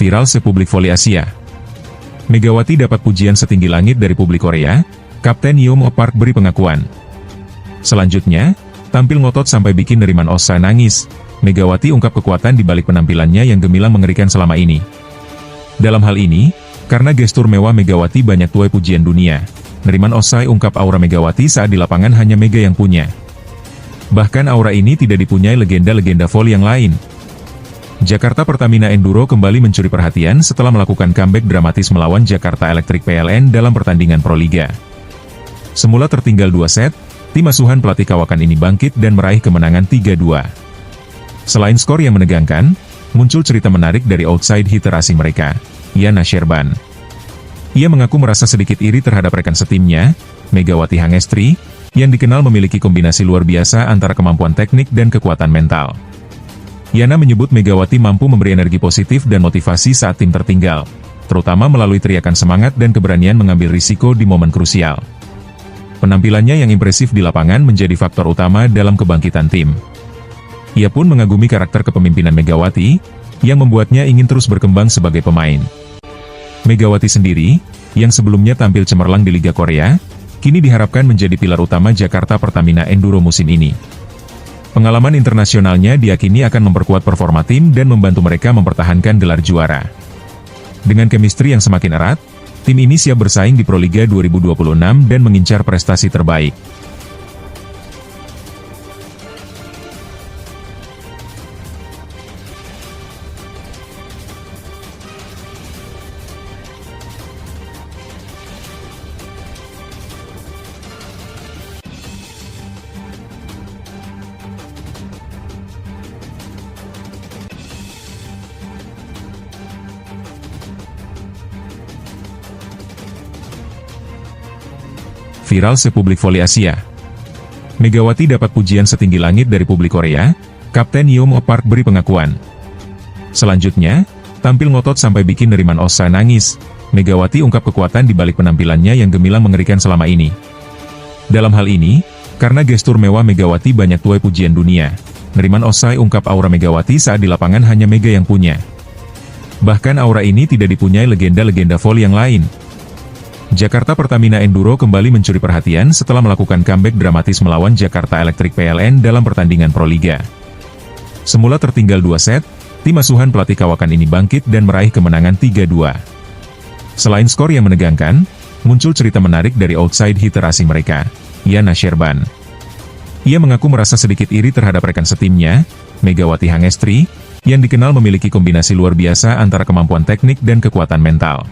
Viral sepublik voli Asia. Megawati dapat pujian setinggi langit dari publik Korea, Kapten Yeom Park beri pengakuan. Selanjutnya, tampil ngotot sampai bikin Neriman Osa nangis, Megawati ungkap kekuatan di balik penampilannya yang gemilang mengerikan selama ini. Dalam hal ini, karena gestur mewah Megawati banyak tuai pujian dunia, Neriman Osai ungkap aura Megawati saat di lapangan hanya Mega yang punya. Bahkan aura ini tidak dipunyai legenda-legenda voli yang lain. Jakarta Pertamina Enduro kembali mencuri perhatian setelah melakukan comeback dramatis melawan Jakarta Electric PLN dalam pertandingan Proliga. Semula tertinggal 2 set, tim asuhan pelatih kawakan ini bangkit dan meraih kemenangan 3-2. Selain skor yang menegangkan, muncul cerita menarik dari outside hitter asing mereka, Yana Sherban. Ia mengaku merasa sedikit iri terhadap rekan setimnya, Megawati Hangestri, yang dikenal memiliki kombinasi luar biasa antara kemampuan teknik dan kekuatan mental. Yana menyebut Megawati mampu memberi energi positif dan motivasi saat tim tertinggal, terutama melalui teriakan semangat dan keberanian mengambil risiko di momen krusial. Penampilannya yang impresif di lapangan menjadi faktor utama dalam kebangkitan tim. Ia pun mengagumi karakter kepemimpinan Megawati, yang membuatnya ingin terus berkembang sebagai pemain. Megawati sendiri, yang sebelumnya tampil cemerlang di Liga Korea, kini diharapkan menjadi pilar utama Jakarta Pertamina Enduro musim ini. Pengalaman internasionalnya diyakini akan memperkuat performa tim dan membantu mereka mempertahankan gelar juara. Dengan chemistry yang semakin erat, tim ini siap bersaing di Proliga 2026 dan mengincar prestasi terbaik. Viral sepublik voli Asia. Megawati dapat pujian setinggi langit dari publik Korea, Kapten Yeom Park beri pengakuan. Selanjutnya, tampil ngotot sampai bikin Neriman Osa nangis, Megawati ungkap kekuatan di balik penampilannya yang gemilang mengerikan selama ini. Dalam hal ini, karena gestur mewah Megawati banyak tuai pujian dunia, Neriman Osai ungkap aura Megawati saat di lapangan hanya Mega yang punya. Bahkan aura ini tidak dipunyai legenda-legenda voli yang lain. Jakarta Pertamina Enduro kembali mencuri perhatian setelah melakukan comeback dramatis melawan Jakarta Electric PLN dalam pertandingan Proliga. Semula tertinggal 2 set, tim asuhan pelatih kawakan ini bangkit dan meraih kemenangan 3-2. Selain skor yang menegangkan, muncul cerita menarik dari outside hitter asing mereka, Yana Sherban. Ia mengaku merasa sedikit iri terhadap rekan setimnya, Megawati Hangestri, yang dikenal memiliki kombinasi luar biasa antara kemampuan teknik dan kekuatan mental.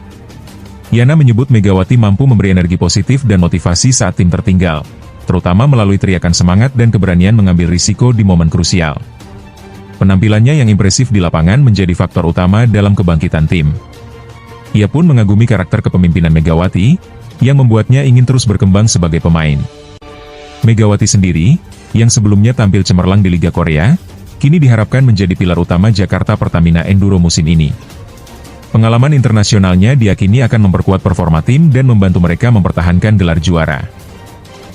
Yana menyebut Megawati mampu memberi energi positif dan motivasi saat tim tertinggal, terutama melalui teriakan semangat dan keberanian mengambil risiko di momen krusial. Penampilannya yang impresif di lapangan menjadi faktor utama dalam kebangkitan tim. Ia pun mengagumi karakter kepemimpinan Megawati, yang membuatnya ingin terus berkembang sebagai pemain. Megawati sendiri, yang sebelumnya tampil cemerlang di Liga Korea, kini diharapkan menjadi pilar utama Jakarta Pertamina Enduro musim ini. Pengalaman internasionalnya diyakini akan memperkuat performa tim dan membantu mereka mempertahankan gelar juara.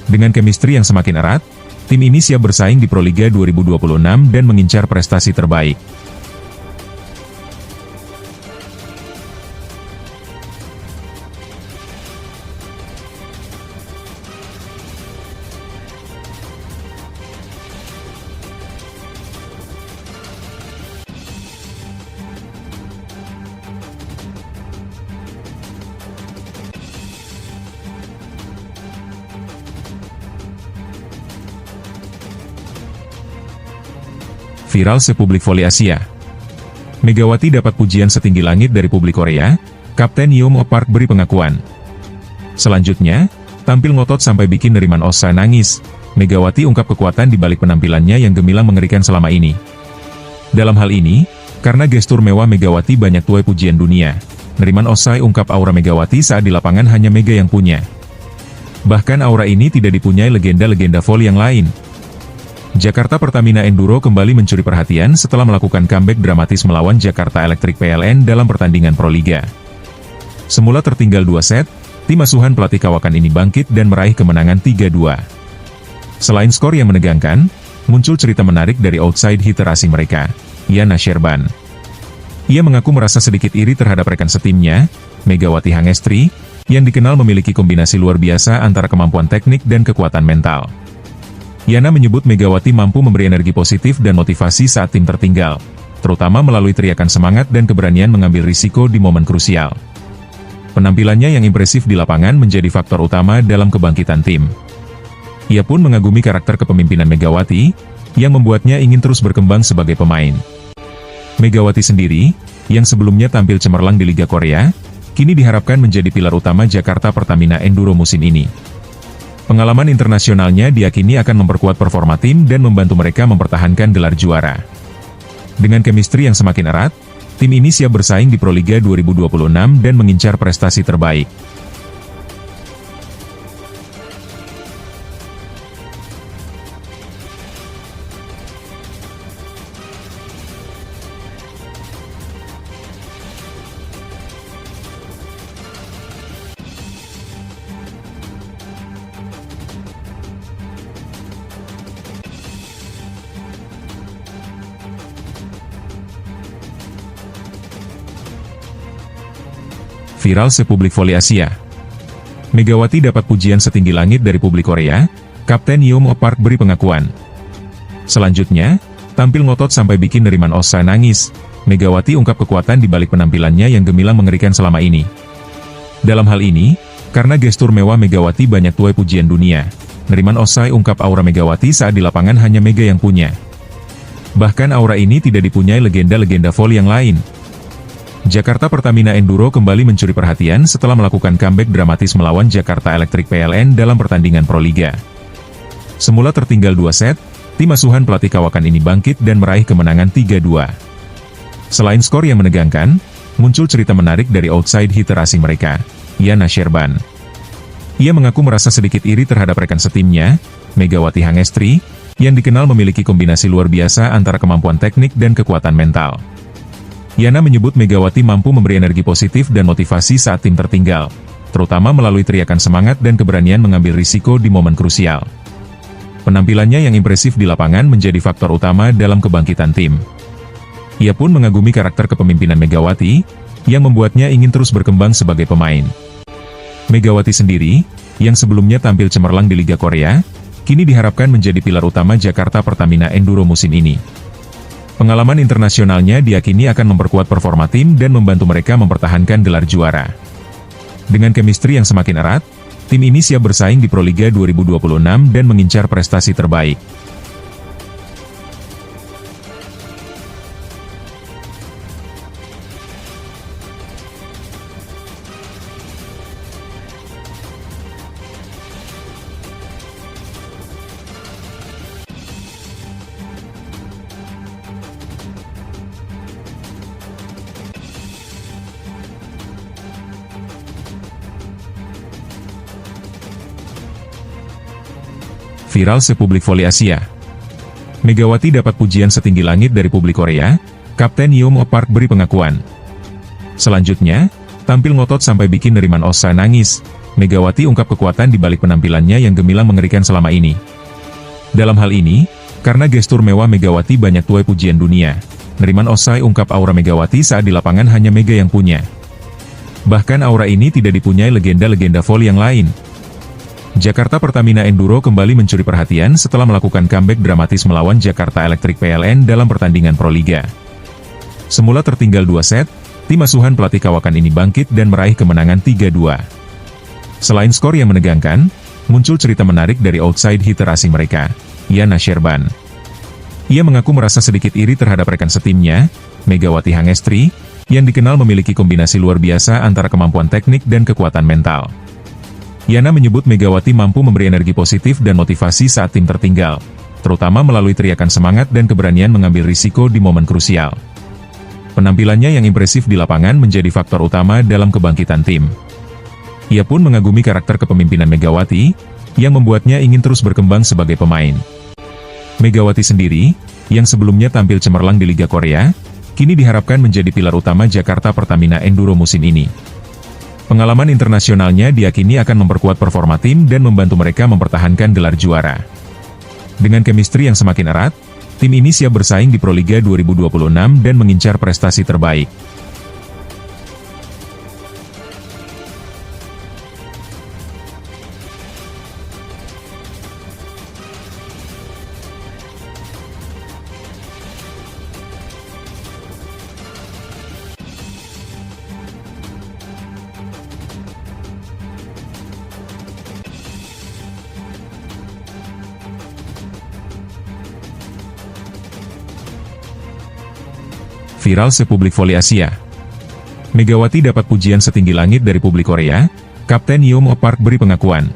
Dengan chemistry yang semakin erat, tim ini siap bersaing di Proliga 2026 dan mengincar prestasi terbaik. Viral sepublik voli Asia. Megawati dapat pujian setinggi langit dari publik Korea, Kapten Yeom Park beri pengakuan. Selanjutnya, tampil ngotot sampai bikin Neriman Osa nangis, Megawati ungkap kekuatan di balik penampilannya yang gemilang mengerikan selama ini. Dalam hal ini, karena gestur mewah Megawati banyak tuai pujian dunia, Neriman Osai ungkap aura Megawati saat di lapangan hanya Mega yang punya. Bahkan aura ini tidak dipunyai legenda-legenda voli yang lain. Jakarta Pertamina Enduro kembali mencuri perhatian setelah melakukan comeback dramatis melawan Jakarta Electric PLN dalam pertandingan Proliga. Semula tertinggal 2 set, tim asuhan pelatih kawakan ini bangkit dan meraih kemenangan 3-2. Selain skor yang menegangkan, muncul cerita menarik dari outside hitter asing mereka, Yana Sherban. Ia mengaku merasa sedikit iri terhadap rekan setimnya, Megawati Hangestri, yang dikenal memiliki kombinasi luar biasa antara kemampuan teknik dan kekuatan mental. Yana menyebut Megawati mampu memberi energi positif dan motivasi saat tim tertinggal, terutama melalui teriakan semangat dan keberanian mengambil risiko di momen krusial. Penampilannya yang impresif di lapangan menjadi faktor utama dalam kebangkitan tim. Ia pun mengagumi karakter kepemimpinan Megawati, yang membuatnya ingin terus berkembang sebagai pemain. Megawati sendiri, yang sebelumnya tampil cemerlang di Liga Korea, kini diharapkan menjadi pilar utama Jakarta Pertamina Enduro musim ini. Pengalaman internasionalnya diyakini akan memperkuat performa tim dan membantu mereka mempertahankan gelar juara. Dengan chemistry yang semakin erat, tim ini siap bersaing di Proliga 2026 dan mengincar prestasi terbaik. Viral sepublik voli Asia. Megawati dapat pujian setinggi langit dari publik Korea, Kapten Yeom Park beri pengakuan. Selanjutnya, tampil ngotot sampai bikin Neriman Osa nangis, Megawati ungkap kekuatan di balik penampilannya yang gemilang mengerikan selama ini. Dalam hal ini, karena gestur mewah Megawati banyak tuai pujian dunia, Neriman Osai ungkap aura Megawati saat di lapangan hanya Mega yang punya. Bahkan aura ini tidak dipunyai legenda-legenda voli yang lain. Jakarta Pertamina Enduro kembali mencuri perhatian setelah melakukan comeback dramatis melawan Jakarta Electric PLN dalam pertandingan Proliga. Semula tertinggal 2 set, tim asuhan pelatih kawakan ini bangkit dan meraih kemenangan 3-2. Selain skor yang menegangkan, muncul cerita menarik dari outside hitter asing mereka, Yana Sherban. Ia mengaku merasa sedikit iri terhadap rekan setimnya, Megawati Hangestri, yang dikenal memiliki kombinasi luar biasa antara kemampuan teknik dan kekuatan mental. Yana menyebut Megawati mampu memberi energi positif dan motivasi saat tim tertinggal, terutama melalui teriakan semangat dan keberanian mengambil risiko di momen krusial. Penampilannya yang impresif di lapangan menjadi faktor utama dalam kebangkitan tim. Ia pun mengagumi karakter kepemimpinan Megawati, yang membuatnya ingin terus berkembang sebagai pemain. Megawati sendiri, yang sebelumnya tampil cemerlang di Liga Korea, kini diharapkan menjadi pilar utama Jakarta Pertamina Enduro musim ini. Pengalaman internasionalnya diyakini akan memperkuat performa tim dan membantu mereka mempertahankan gelar juara. Dengan chemistry yang semakin erat, tim ini siap bersaing di Proliga 2026 dan mengincar prestasi terbaik. Viral sepublik voli Asia. Megawati dapat pujian setinggi langit dari publik Korea, Kapten Yeom Park beri pengakuan. Selanjutnya, tampil ngotot sampai bikin Neriman Osa nangis, Megawati ungkap kekuatan di balik penampilannya yang gemilang mengerikan selama ini. Dalam hal ini, karena gestur mewah Megawati banyak tuai pujian dunia, Neriman Osai ungkap aura Megawati saat di lapangan hanya Mega yang punya. Bahkan aura ini tidak dipunyai legenda-legenda voli yang lain. Jakarta Pertamina Enduro kembali mencuri perhatian setelah melakukan comeback dramatis melawan Jakarta Electric PLN dalam pertandingan Proliga. Semula tertinggal 2 set, tim asuhan pelatih kawakan ini bangkit dan meraih kemenangan 3-2. Selain skor yang menegangkan, muncul cerita menarik dari outside hitter asing mereka, Yana Sherban. Ia mengaku merasa sedikit iri terhadap rekan setimnya, Megawati Hangestri, yang dikenal memiliki kombinasi luar biasa antara kemampuan teknik dan kekuatan mental. Yana menyebut Megawati mampu memberi energi positif dan motivasi saat tim tertinggal, terutama melalui teriakan semangat dan keberanian mengambil risiko di momen krusial. Penampilannya yang impresif di lapangan menjadi faktor utama dalam kebangkitan tim. Ia pun mengagumi karakter kepemimpinan Megawati, yang membuatnya ingin terus berkembang sebagai pemain. Megawati sendiri, yang sebelumnya tampil cemerlang di Liga Korea, kini diharapkan menjadi pilar utama Jakarta Pertamina Enduro musim ini. Pengalaman internasionalnya diyakini akan memperkuat performa tim dan membantu mereka mempertahankan gelar juara. Dengan chemistry yang semakin erat, tim ini siap bersaing di Proliga 2026 dan mengincar prestasi terbaik. Viral sepublik voli Asia. Megawati dapat pujian setinggi langit dari publik Korea, Kapten Yeom Park beri pengakuan.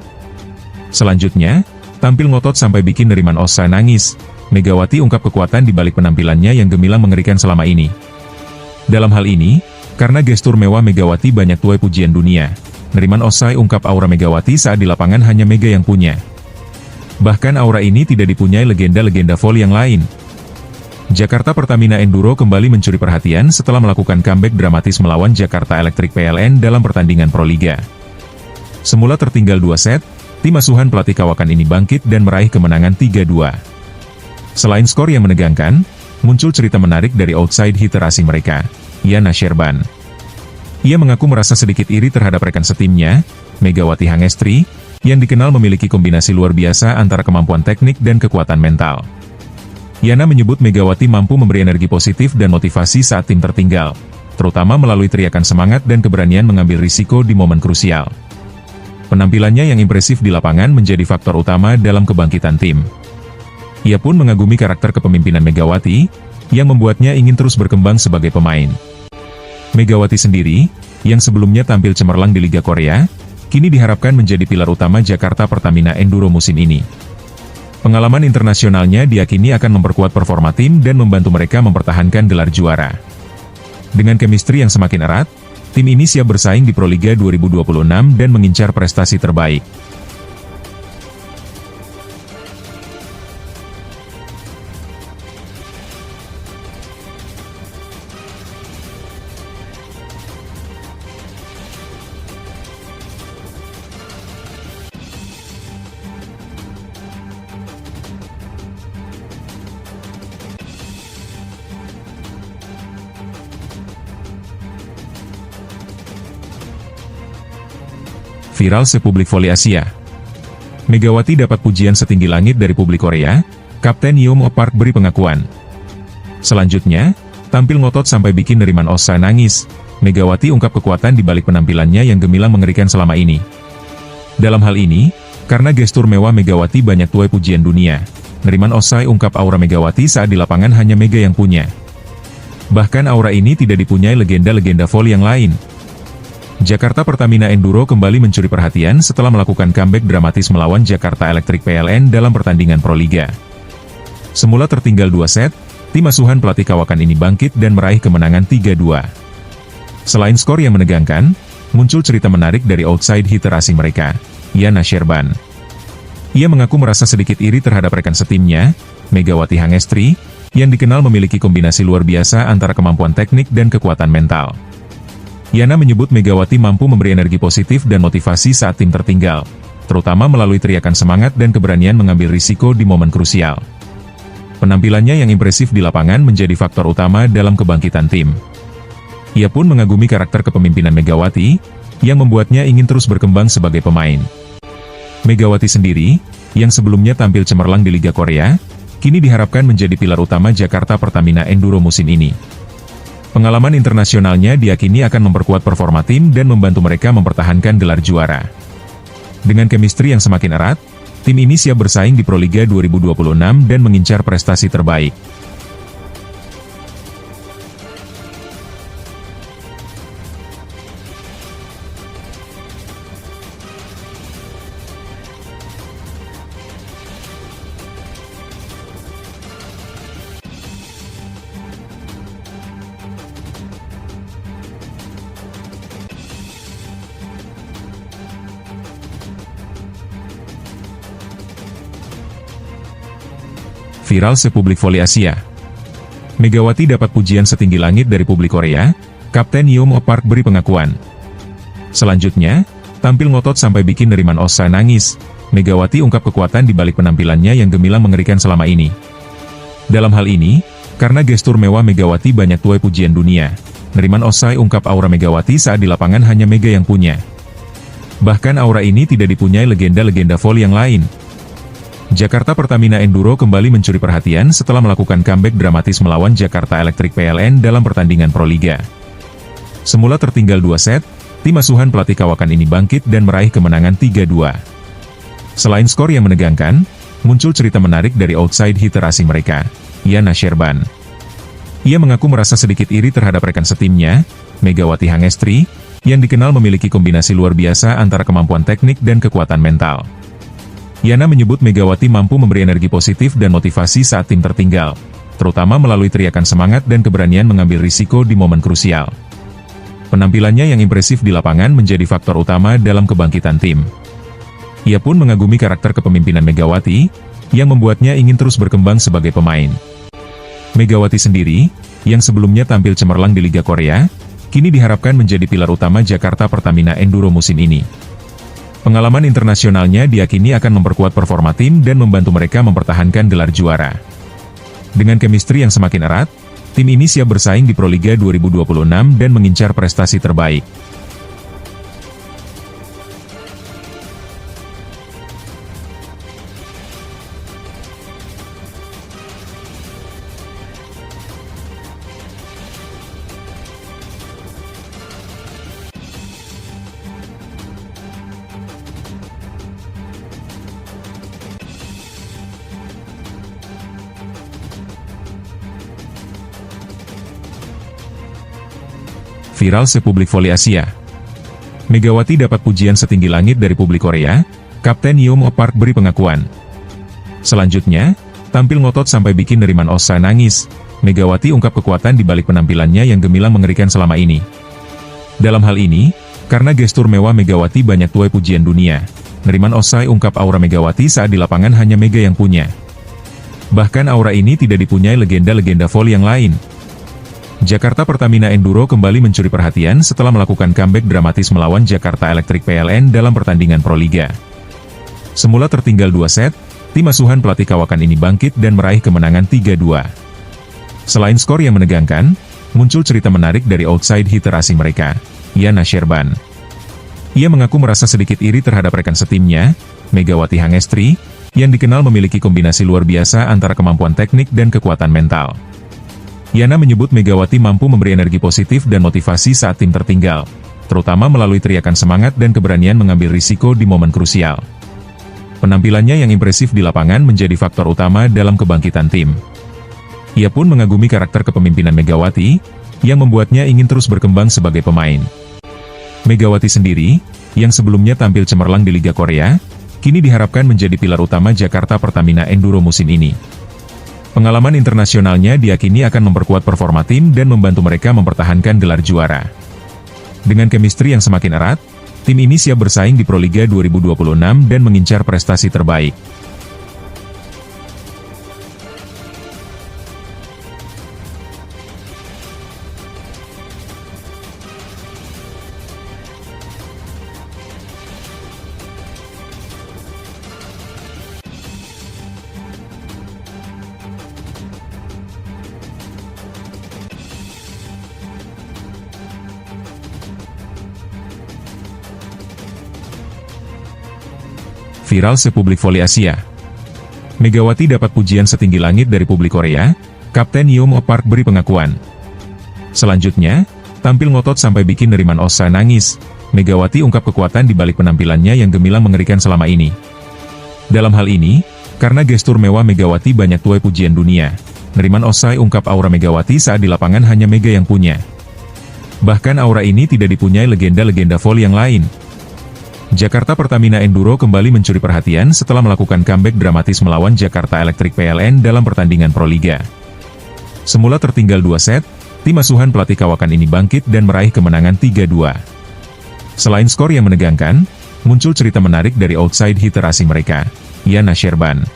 Selanjutnya, tampil ngotot sampai bikin Neriman Osa nangis, Megawati ungkap kekuatan di balik penampilannya yang gemilang mengerikan selama ini. Dalam hal ini, karena gestur mewah Megawati banyak tuai pujian dunia, Neriman Osai ungkap aura Megawati saat di lapangan hanya Mega yang punya. Bahkan aura ini tidak dipunyai legenda-legenda voli yang lain. Jakarta Pertamina Enduro kembali mencuri perhatian setelah melakukan comeback dramatis melawan Jakarta Electric PLN dalam pertandingan Proliga. Semula tertinggal 2 set, tim asuhan pelatih kawakan ini bangkit dan meraih kemenangan 3-2. Selain skor yang menegangkan, muncul cerita menarik dari outside hitter asing mereka, Yana Sherban. Ia mengaku merasa sedikit iri terhadap rekan setimnya, Megawati Hangestri, yang dikenal memiliki kombinasi luar biasa antara kemampuan teknik dan kekuatan mental. Yana menyebut Megawati mampu memberi energi positif dan motivasi saat tim tertinggal, terutama melalui teriakan semangat dan keberanian mengambil risiko di momen krusial. Penampilannya yang impresif di lapangan menjadi faktor utama dalam kebangkitan tim. Ia pun mengagumi karakter kepemimpinan Megawati, yang membuatnya ingin terus berkembang sebagai pemain. Megawati sendiri, yang sebelumnya tampil cemerlang di Liga Korea, kini diharapkan menjadi pilar utama Jakarta Pertamina Enduro musim ini. Pengalaman internasionalnya diyakini akan memperkuat performa tim dan membantu mereka mempertahankan gelar juara. Dengan chemistry yang semakin erat, tim ini siap bersaing di Proliga 2026 dan mengincar prestasi terbaik. Viral sepublik voli Asia. Megawati dapat pujian setinggi langit dari publik Korea, Kapten Yeom Park beri pengakuan. Selanjutnya, tampil ngotot sampai bikin Neriman Osa nangis, Megawati ungkap kekuatan di balik penampilannya yang gemilang mengerikan selama ini. Dalam hal ini, karena gestur mewah Megawati banyak tuai pujian dunia, Neriman Osai ungkap aura Megawati saat di lapangan hanya Mega yang punya. Bahkan aura ini tidak dipunyai legenda-legenda voli yang lain. Jakarta Pertamina Enduro kembali mencuri perhatian setelah melakukan comeback dramatis melawan Jakarta Electric PLN dalam pertandingan Proliga. Semula tertinggal 2 set, tim asuhan pelatih kawakan ini bangkit dan meraih kemenangan 3-2. Selain skor yang menegangkan, muncul cerita menarik dari outside hitter asing mereka, Yana Sherban. Ia mengaku merasa sedikit iri terhadap rekan setimnya, Megawati Hangestri, yang dikenal memiliki kombinasi luar biasa antara kemampuan teknik dan kekuatan mental. Yana menyebut Megawati mampu memberi energi positif dan motivasi saat tim tertinggal, terutama melalui teriakan semangat dan keberanian mengambil risiko di momen krusial. Penampilannya yang impresif di lapangan menjadi faktor utama dalam kebangkitan tim. Ia pun mengagumi karakter kepemimpinan Megawati, yang membuatnya ingin terus berkembang sebagai pemain. Megawati sendiri, yang sebelumnya tampil cemerlang di Liga Korea, kini diharapkan menjadi pilar utama Jakarta Pertamina Enduro musim ini. Pengalaman internasionalnya diyakini akan memperkuat performa tim dan membantu mereka mempertahankan gelar juara. Dengan chemistry yang semakin erat, tim ini siap bersaing di Proliga 2026 dan mengincar prestasi terbaik. Viral sepublik voli Asia. Megawati dapat pujian setinggi langit dari publik Korea, Kapten Yeom Park beri pengakuan. Selanjutnya, tampil ngotot sampai bikin Neriman Osa nangis, Megawati ungkap kekuatan di balik penampilannya yang gemilang mengerikan selama ini. Dalam hal ini, karena gestur mewah Megawati banyak tuai pujian dunia, Neriman Osai ungkap aura Megawati saat di lapangan hanya Mega yang punya. Bahkan aura ini tidak dipunyai legenda-legenda voli yang lain. Jakarta Pertamina Enduro kembali mencuri perhatian setelah melakukan comeback dramatis melawan Jakarta Electric PLN dalam pertandingan Proliga. Semula tertinggal 2 set, tim asuhan pelatih kawakan ini bangkit dan meraih kemenangan 3-2. Selain skor yang menegangkan, muncul cerita menarik dari outside hitter asing mereka, Yana Sherban. Ia mengaku merasa sedikit iri terhadap rekan setimnya, Megawati Hangestri, yang dikenal memiliki kombinasi luar biasa antara kemampuan teknik dan kekuatan mental. Yana menyebut Megawati mampu memberi energi positif dan motivasi saat tim tertinggal, terutama melalui teriakan semangat dan keberanian mengambil risiko di momen krusial. Penampilannya yang impresif di lapangan menjadi faktor utama dalam kebangkitan tim. Ia pun mengagumi karakter kepemimpinan Megawati, yang membuatnya ingin terus berkembang sebagai pemain. Megawati sendiri, yang sebelumnya tampil cemerlang di Liga Korea, kini diharapkan menjadi pilar utama Jakarta Pertamina Enduro musim ini. Pengalaman internasionalnya diyakini akan memperkuat performa tim dan membantu mereka mempertahankan gelar juara. Dengan chemistry yang semakin erat, tim ini siap bersaing di Proliga 2026 dan mengincar prestasi terbaik. Viral sepublik voli Asia. Megawati dapat pujian setinggi langit dari publik Korea, Kapten Yeom Park beri pengakuan. Selanjutnya, tampil ngotot sampai bikin Neriman Osai nangis, Megawati ungkap kekuatan di balik penampilannya yang gemilang mengerikan selama ini. Dalam hal ini, karena gestur mewah Megawati banyak tuai pujian dunia, Neriman Osai ungkap aura Megawati saat di lapangan hanya Mega yang punya. Bahkan aura ini tidak dipunyai legenda-legenda voli yang lain. Jakarta Pertamina Enduro kembali mencuri perhatian setelah melakukan comeback dramatis melawan Jakarta Electric PLN dalam pertandingan Proliga. Semula tertinggal 2 set, tim asuhan pelatih kawakan ini bangkit dan meraih kemenangan 3-2. Selain skor yang menegangkan, muncul cerita menarik dari outside hitter asing mereka, Yana Sherban. Ia mengaku merasa sedikit iri terhadap rekan setimnya, Megawati Hangestri, yang dikenal memiliki kombinasi luar biasa antara kemampuan teknik dan kekuatan mental. Yana menyebut Megawati mampu memberi energi positif dan motivasi saat tim tertinggal, terutama melalui teriakan semangat dan keberanian mengambil risiko di momen krusial. Penampilannya yang impresif di lapangan menjadi faktor utama dalam kebangkitan tim. Ia pun mengagumi karakter kepemimpinan Megawati, yang membuatnya ingin terus berkembang sebagai pemain. Megawati sendiri, yang sebelumnya tampil cemerlang di Liga Korea, kini diharapkan menjadi pilar utama Jakarta Pertamina Enduro musim ini. Pengalaman internasionalnya diyakini akan memperkuat performa tim dan membantu mereka mempertahankan gelar juara. Dengan chemistry yang semakin erat, tim ini siap bersaing di Proliga 2026 dan mengincar prestasi terbaik. Viral sepublik voli Asia. Megawati dapat pujian setinggi langit dari publik Korea, Kapten Yeom Park beri pengakuan. Selanjutnya, tampil ngotot sampai bikin Neriman Osai nangis, Megawati ungkap kekuatan di balik penampilannya yang gemilang mengerikan selama ini. Dalam hal ini, karena gestur mewah Megawati banyak tuai pujian dunia, Neriman Osai ungkap aura Megawati saat di lapangan hanya Mega yang punya. Bahkan aura ini tidak dipunyai legenda-legenda voli yang lain. Jakarta Pertamina Enduro kembali mencuri perhatian setelah melakukan comeback dramatis melawan Jakarta Electric PLN dalam pertandingan Proliga. Semula tertinggal 2 set, tim asuhan pelatih kawakan ini bangkit dan meraih kemenangan 3-2. Selain skor yang menegangkan, muncul cerita menarik dari outside hitter asing mereka, Yana Sherban.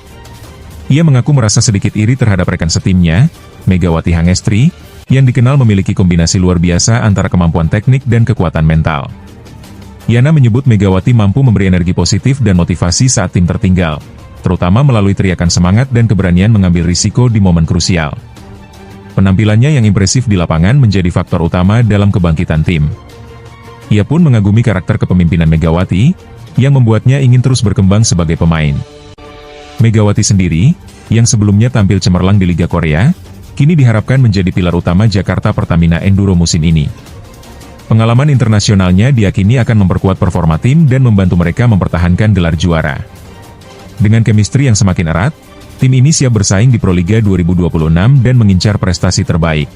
Ia mengaku merasa sedikit iri terhadap rekan setimnya, Megawati Hangestri, yang dikenal memiliki kombinasi luar biasa antara kemampuan teknik dan kekuatan mental. Yana menyebut Megawati mampu memberi energi positif dan motivasi saat tim tertinggal, terutama melalui teriakan semangat dan keberanian mengambil risiko di momen krusial. Penampilannya yang impresif di lapangan menjadi faktor utama dalam kebangkitan tim. Ia pun mengagumi karakter kepemimpinan Megawati, yang membuatnya ingin terus berkembang sebagai pemain. Megawati sendiri, yang sebelumnya tampil cemerlang di Liga Korea, kini diharapkan menjadi pilar utama Jakarta Pertamina Enduro musim ini. Pengalaman internasionalnya diyakini akan memperkuat performa tim dan membantu mereka mempertahankan gelar juara. Dengan chemistry yang semakin erat, tim ini siap bersaing di Proliga 2026 dan mengincar prestasi terbaik.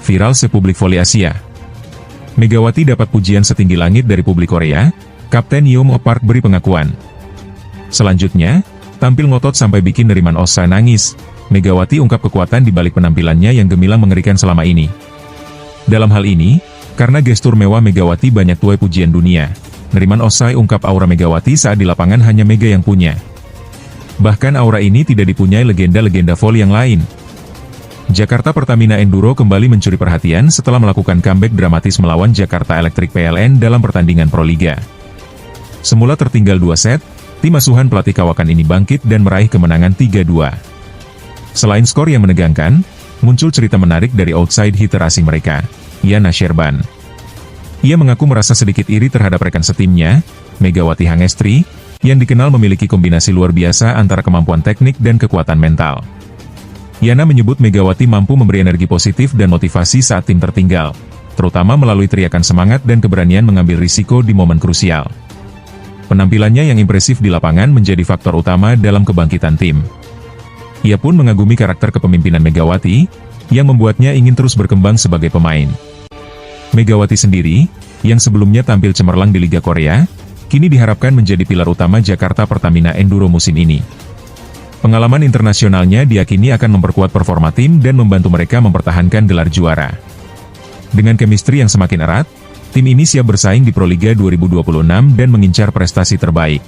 Viral sepublik voli Asia. Megawati dapat pujian setinggi langit dari publik Korea, Kapten Yeom Park beri pengakuan. Selanjutnya, tampil ngotot sampai bikin Neriman Osa nangis, Megawati ungkap kekuatan di balik penampilannya yang gemilang mengerikan selama ini. Dalam hal ini, karena gestur mewah Megawati banyak tuai pujian dunia, Neriman Osai ungkap aura Megawati saat di lapangan hanya Mega yang punya. Bahkan aura ini tidak dipunyai legenda-legenda voli yang lain. Jakarta Pertamina Enduro kembali mencuri perhatian setelah melakukan comeback dramatis melawan Jakarta Electric PLN dalam pertandingan Proliga. Semula tertinggal 2 set, tim asuhan pelatih kawakan ini bangkit dan meraih kemenangan 3-2. Selain skor yang menegangkan, muncul cerita menarik dari outside hitter asing mereka, Yana Sherban. Ia mengaku merasa sedikit iri terhadap rekan setimnya, Megawati Hangestri, yang dikenal memiliki kombinasi luar biasa antara kemampuan teknik dan kekuatan mental. Yana menyebut Megawati mampu memberi energi positif dan motivasi saat tim tertinggal, terutama melalui teriakan semangat dan keberanian mengambil risiko di momen krusial. Penampilannya yang impresif di lapangan menjadi faktor utama dalam kebangkitan tim. Ia pun mengagumi karakter kepemimpinan Megawati, yang membuatnya ingin terus berkembang sebagai pemain. Megawati sendiri, yang sebelumnya tampil cemerlang di Liga Korea, kini diharapkan menjadi pilar utama Jakarta Pertamina Enduro musim ini. Pengalaman internasionalnya diyakini akan memperkuat performa tim dan membantu mereka mempertahankan gelar juara. Dengan chemistry yang semakin erat, tim ini siap bersaing di Proliga 2026 dan mengincar prestasi terbaik.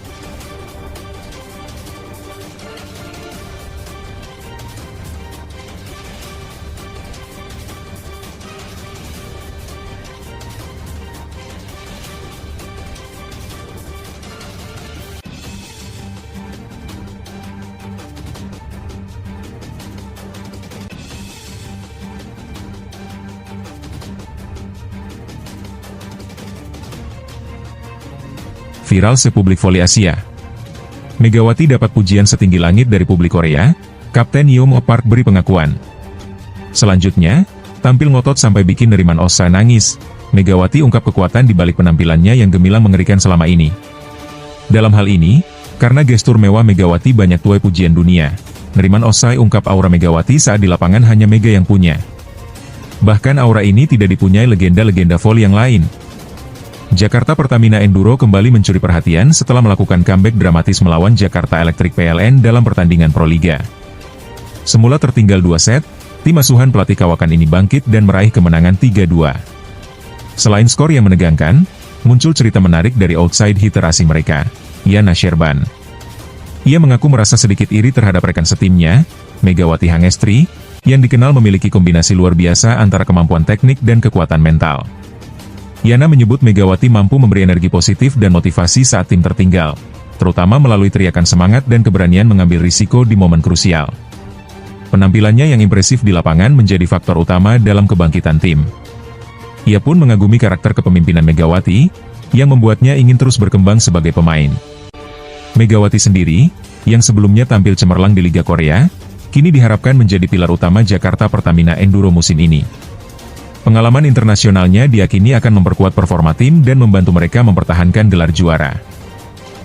Viral sepublik voli Asia. Megawati dapat pujian setinggi langit dari publik Korea, Kapten Yeom Park beri pengakuan. Selanjutnya, tampil ngotot sampai bikin Neriman Osa nangis, Megawati ungkap kekuatan di balik penampilannya yang gemilang mengerikan selama ini. Dalam hal ini, karena gestur mewah Megawati banyak tuai pujian dunia, Neriman Osai ungkap aura Megawati saat di lapangan hanya Mega yang punya. Bahkan aura ini tidak dipunyai legenda-legenda voli yang lain. Jakarta Pertamina Enduro kembali mencuri perhatian setelah melakukan comeback dramatis melawan Jakarta Electric PLN dalam pertandingan Proliga. Semula tertinggal 2 set, tim asuhan pelatih kawakan ini bangkit dan meraih kemenangan 3-2. Selain skor yang menegangkan, muncul cerita menarik dari outside hitter asing mereka, Yana Sherban. Ia mengaku merasa sedikit iri terhadap rekan setimnya, Megawati Hangestri, yang dikenal memiliki kombinasi luar biasa antara kemampuan teknik dan kekuatan mental. Yana menyebut Megawati mampu memberi energi positif dan motivasi saat tim tertinggal, terutama melalui teriakan semangat dan keberanian mengambil risiko di momen krusial. Penampilannya yang impresif di lapangan menjadi faktor utama dalam kebangkitan tim. Ia pun mengagumi karakter kepemimpinan Megawati, yang membuatnya ingin terus berkembang sebagai pemain. Megawati sendiri, yang sebelumnya tampil cemerlang di Liga Korea, kini diharapkan menjadi pilar utama Jakarta Pertamina Enduro musim ini. Pengalaman internasionalnya diyakini akan memperkuat performa tim dan membantu mereka mempertahankan gelar juara.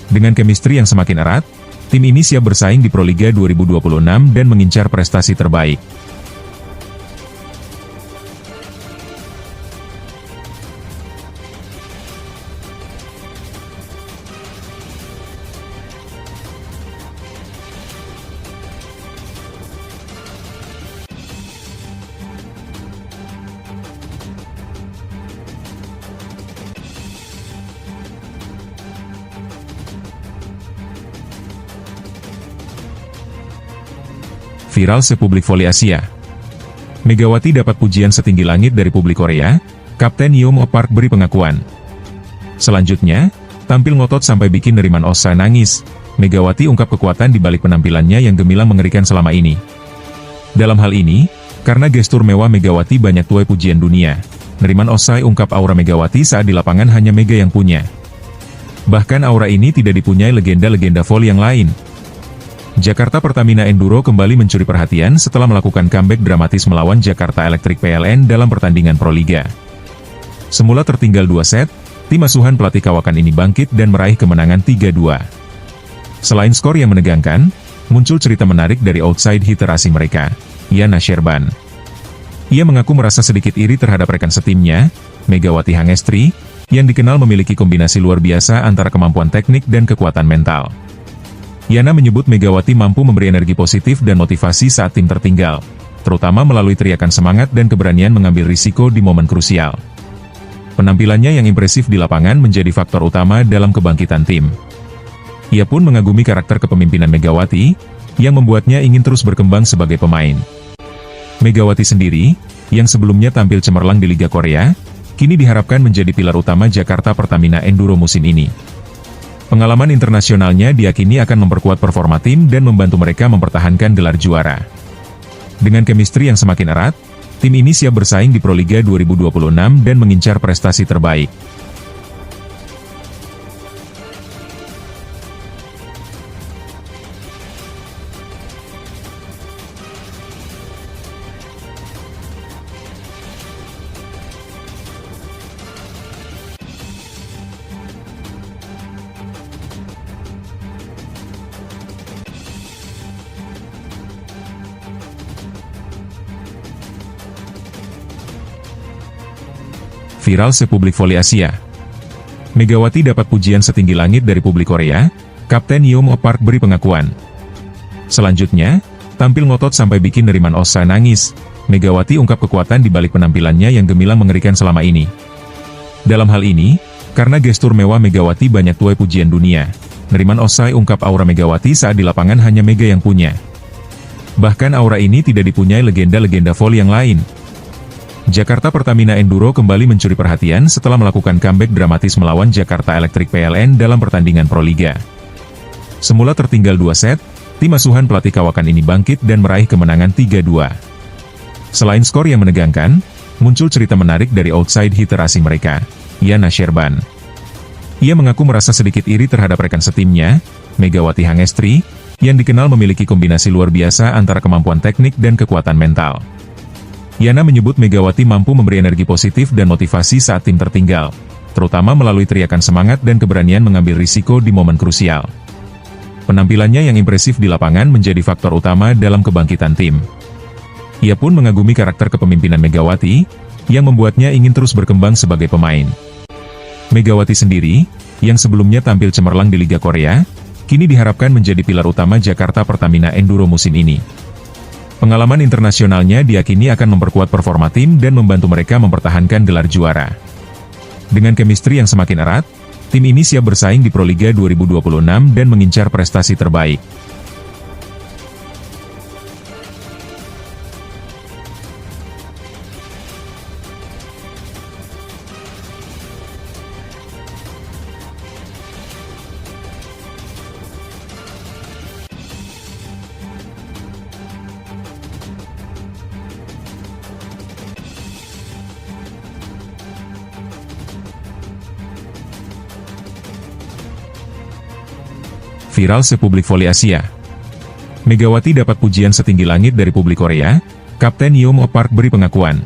Dengan chemistry yang semakin erat, tim ini siap bersaing di Proliga 2026 dan mengincar prestasi terbaik. Viral sepublik voli Asia. Megawati dapat pujian setinggi langit dari publik Korea, Kapten Yeom Park beri pengakuan. Selanjutnya, tampil ngotot sampai bikin Neriman Osa nangis, Megawati ungkap kekuatan di balik penampilannya yang gemilang mengerikan selama ini. Dalam hal ini, karena gestur mewah Megawati banyak tuai pujian dunia, Neriman Osai ungkap aura Megawati saat di lapangan hanya Mega yang punya. Bahkan aura ini tidak dipunyai legenda-legenda voli yang lain. Jakarta Pertamina Enduro kembali mencuri perhatian setelah melakukan comeback dramatis melawan Jakarta Electric PLN dalam pertandingan Proliga. Semula tertinggal 2 set, tim asuhan pelatih kawakan ini bangkit dan meraih kemenangan 3-2. Selain skor yang menegangkan, muncul cerita menarik dari outside hitter asing mereka, Yana Sherban. Ia mengaku merasa sedikit iri terhadap rekan setimnya, Megawati Hangestri, yang dikenal memiliki kombinasi luar biasa antara kemampuan teknik dan kekuatan mental. Yana menyebut Megawati mampu memberi energi positif dan motivasi saat tim tertinggal, terutama melalui teriakan semangat dan keberanian mengambil risiko di momen krusial. Penampilannya yang impresif di lapangan menjadi faktor utama dalam kebangkitan tim. Ia pun mengagumi karakter kepemimpinan Megawati, yang membuatnya ingin terus berkembang sebagai pemain. Megawati sendiri, yang sebelumnya tampil cemerlang di Liga Korea, kini diharapkan menjadi pilar utama Jakarta Pertamina Enduro musim ini. Pengalaman internasionalnya diyakini akan memperkuat performa tim dan membantu mereka mempertahankan gelar juara. Dengan chemistry yang semakin erat, tim ini siap bersaing di Proliga 2026 dan mengincar prestasi terbaik. Viral sepublik voli Asia. Megawati dapat pujian setinggi langit dari publik Korea, Kapten Yeom Park beri pengakuan. Selanjutnya, tampil ngotot sampai bikin Neriman Osa nangis, Megawati ungkap kekuatan di balik penampilannya yang gemilang mengerikan selama ini. Dalam hal ini, karena gestur mewah Megawati banyak tuai pujian dunia, Neriman Osai ungkap aura Megawati saat di lapangan hanya Mega yang punya. Bahkan aura ini tidak dipunyai legenda-legenda voli yang lain. Jakarta Pertamina Enduro kembali mencuri perhatian setelah melakukan comeback dramatis melawan Jakarta Electric PLN dalam pertandingan Proliga. Semula tertinggal 2 set, tim asuhan pelatih kawakan ini bangkit dan meraih kemenangan 3-2. Selain skor yang menegangkan, muncul cerita menarik dari outside hitter asing mereka, Yana Sherban. Ia mengaku merasa sedikit iri terhadap rekan setimnya, Megawati Hangestri, yang dikenal memiliki kombinasi luar biasa antara kemampuan teknik dan kekuatan mental. Yana menyebut Megawati mampu memberi energi positif dan motivasi saat tim tertinggal, terutama melalui teriakan semangat dan keberanian mengambil risiko di momen krusial. Penampilannya yang impresif di lapangan menjadi faktor utama dalam kebangkitan tim. Ia pun mengagumi karakter kepemimpinan Megawati, yang membuatnya ingin terus berkembang sebagai pemain. Megawati sendiri, yang sebelumnya tampil cemerlang di Liga Korea, kini diharapkan menjadi pilar utama Jakarta Pertamina Enduro musim ini. Pengalaman internasionalnya diyakini akan memperkuat performa tim dan membantu mereka mempertahankan gelar juara. Dengan chemistry yang semakin erat, tim ini siap bersaing di Proliga 2026 dan mengincar prestasi terbaik. Viral sepublik voli Asia. Megawati dapat pujian setinggi langit dari publik Korea, Kapten Yeom Park beri pengakuan.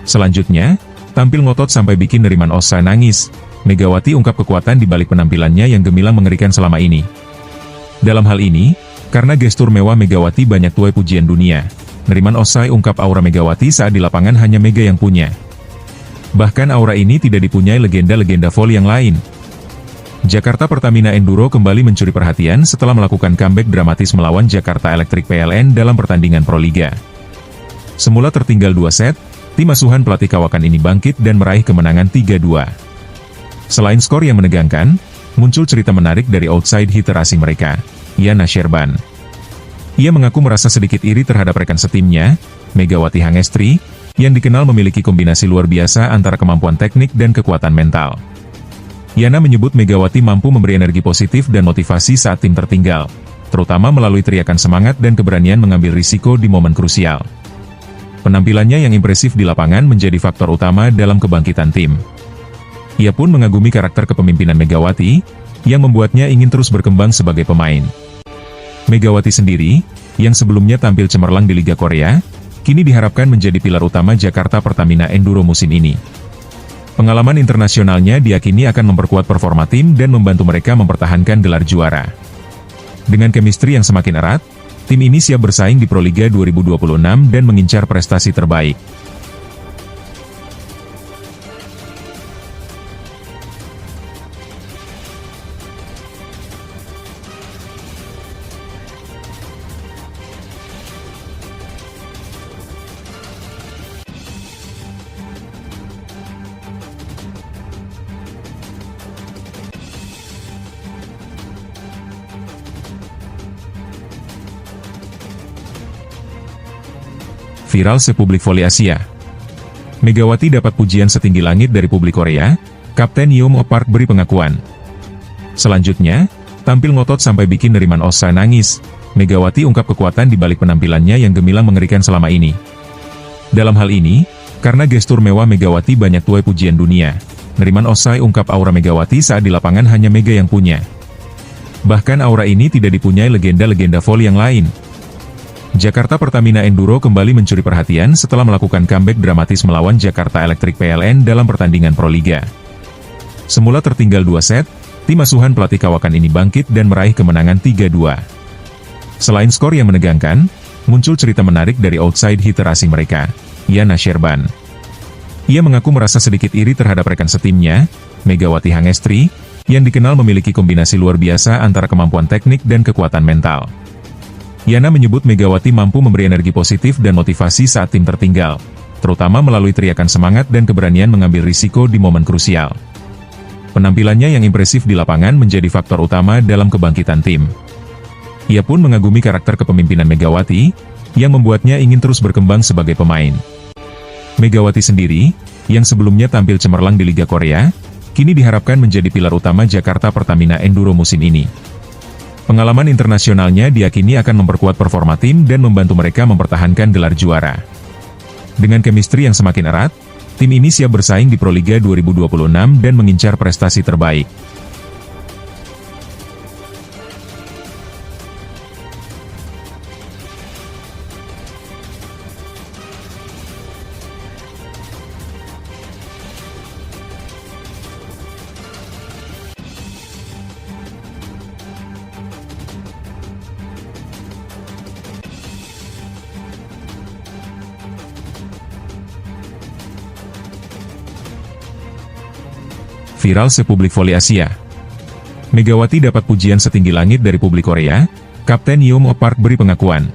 Selanjutnya, tampil ngotot sampai bikin Neriman Osa nangis, Megawati ungkap kekuatan di balik penampilannya yang gemilang mengerikan selama ini. Dalam hal ini, karena gestur mewah Megawati banyak tuai pujian dunia, Neriman Osai ungkap aura Megawati saat di lapangan hanya Mega yang punya. Bahkan aura ini tidak dipunyai legenda-legenda voli yang lain. Jakarta Pertamina Enduro kembali mencuri perhatian setelah melakukan comeback dramatis melawan Jakarta Electric PLN dalam pertandingan Proliga. Semula tertinggal 2 set, tim asuhan pelatih kawakan ini bangkit dan meraih kemenangan 3-2. Selain skor yang menegangkan, muncul cerita menarik dari outside hitter asing mereka, Yana Sherban. Ia mengaku merasa sedikit iri terhadap rekan setimnya, Megawati Hangestri, yang dikenal memiliki kombinasi luar biasa antara kemampuan teknik dan kekuatan mental. Yana menyebut Megawati mampu memberi energi positif dan motivasi saat tim tertinggal, terutama melalui teriakan semangat dan keberanian mengambil risiko di momen krusial. Penampilannya yang impresif di lapangan menjadi faktor utama dalam kebangkitan tim. Ia pun mengagumi karakter kepemimpinan Megawati, yang membuatnya ingin terus berkembang sebagai pemain. Megawati sendiri, yang sebelumnya tampil cemerlang di Liga Korea, kini diharapkan menjadi pilar utama Jakarta Pertamina Enduro musim ini. Pengalaman internasionalnya diyakini akan memperkuat performa tim dan membantu mereka mempertahankan gelar juara. Dengan chemistry yang semakin erat, tim ini siap bersaing di Proliga 2026 dan mengincar prestasi terbaik. Viral sepublik voli Asia. Megawati dapat pujian setinggi langit dari publik Korea, Kapten Yeom Park beri pengakuan. Selanjutnya, tampil ngotot sampai bikin Neriman Osa nangis, Megawati ungkap kekuatan di balik penampilannya yang gemilang mengerikan selama ini. Dalam hal ini, karena gestur mewah Megawati banyak tuai pujian dunia, Neriman Osai ungkap aura Megawati saat di lapangan hanya Mega yang punya. Bahkan aura ini tidak dipunyai legenda-legenda voli yang lain. Jakarta Pertamina Enduro kembali mencuri perhatian setelah melakukan comeback dramatis melawan Jakarta Electric PLN dalam pertandingan Proliga. Semula tertinggal 2 set, tim asuhan pelatih kawakan ini bangkit dan meraih kemenangan 3-2. Selain skor yang menegangkan, muncul cerita menarik dari outside hitter asing mereka, Yana Sherban. Ia mengaku merasa sedikit iri terhadap rekan setimnya, Megawati Hangestri, yang dikenal memiliki kombinasi luar biasa antara kemampuan teknik dan kekuatan mental. Yana menyebut Megawati mampu memberi energi positif dan motivasi saat tim tertinggal, terutama melalui teriakan semangat dan keberanian mengambil risiko di momen krusial. Penampilannya yang impresif di lapangan menjadi faktor utama dalam kebangkitan tim. Ia pun mengagumi karakter kepemimpinan Megawati, yang membuatnya ingin terus berkembang sebagai pemain. Megawati sendiri, yang sebelumnya tampil cemerlang di Liga Korea, kini diharapkan menjadi pilar utama Jakarta Pertamina Enduro musim ini. Pengalaman internasionalnya diyakini akan memperkuat performa tim dan membantu mereka mempertahankan gelar juara. Dengan chemistry yang semakin erat, tim ini siap bersaing di Proliga 2026 dan mengincar prestasi terbaik. Viral sepublik voli Asia. Megawati dapat pujian setinggi langit dari publik Korea, Kapten Yeom Park beri pengakuan.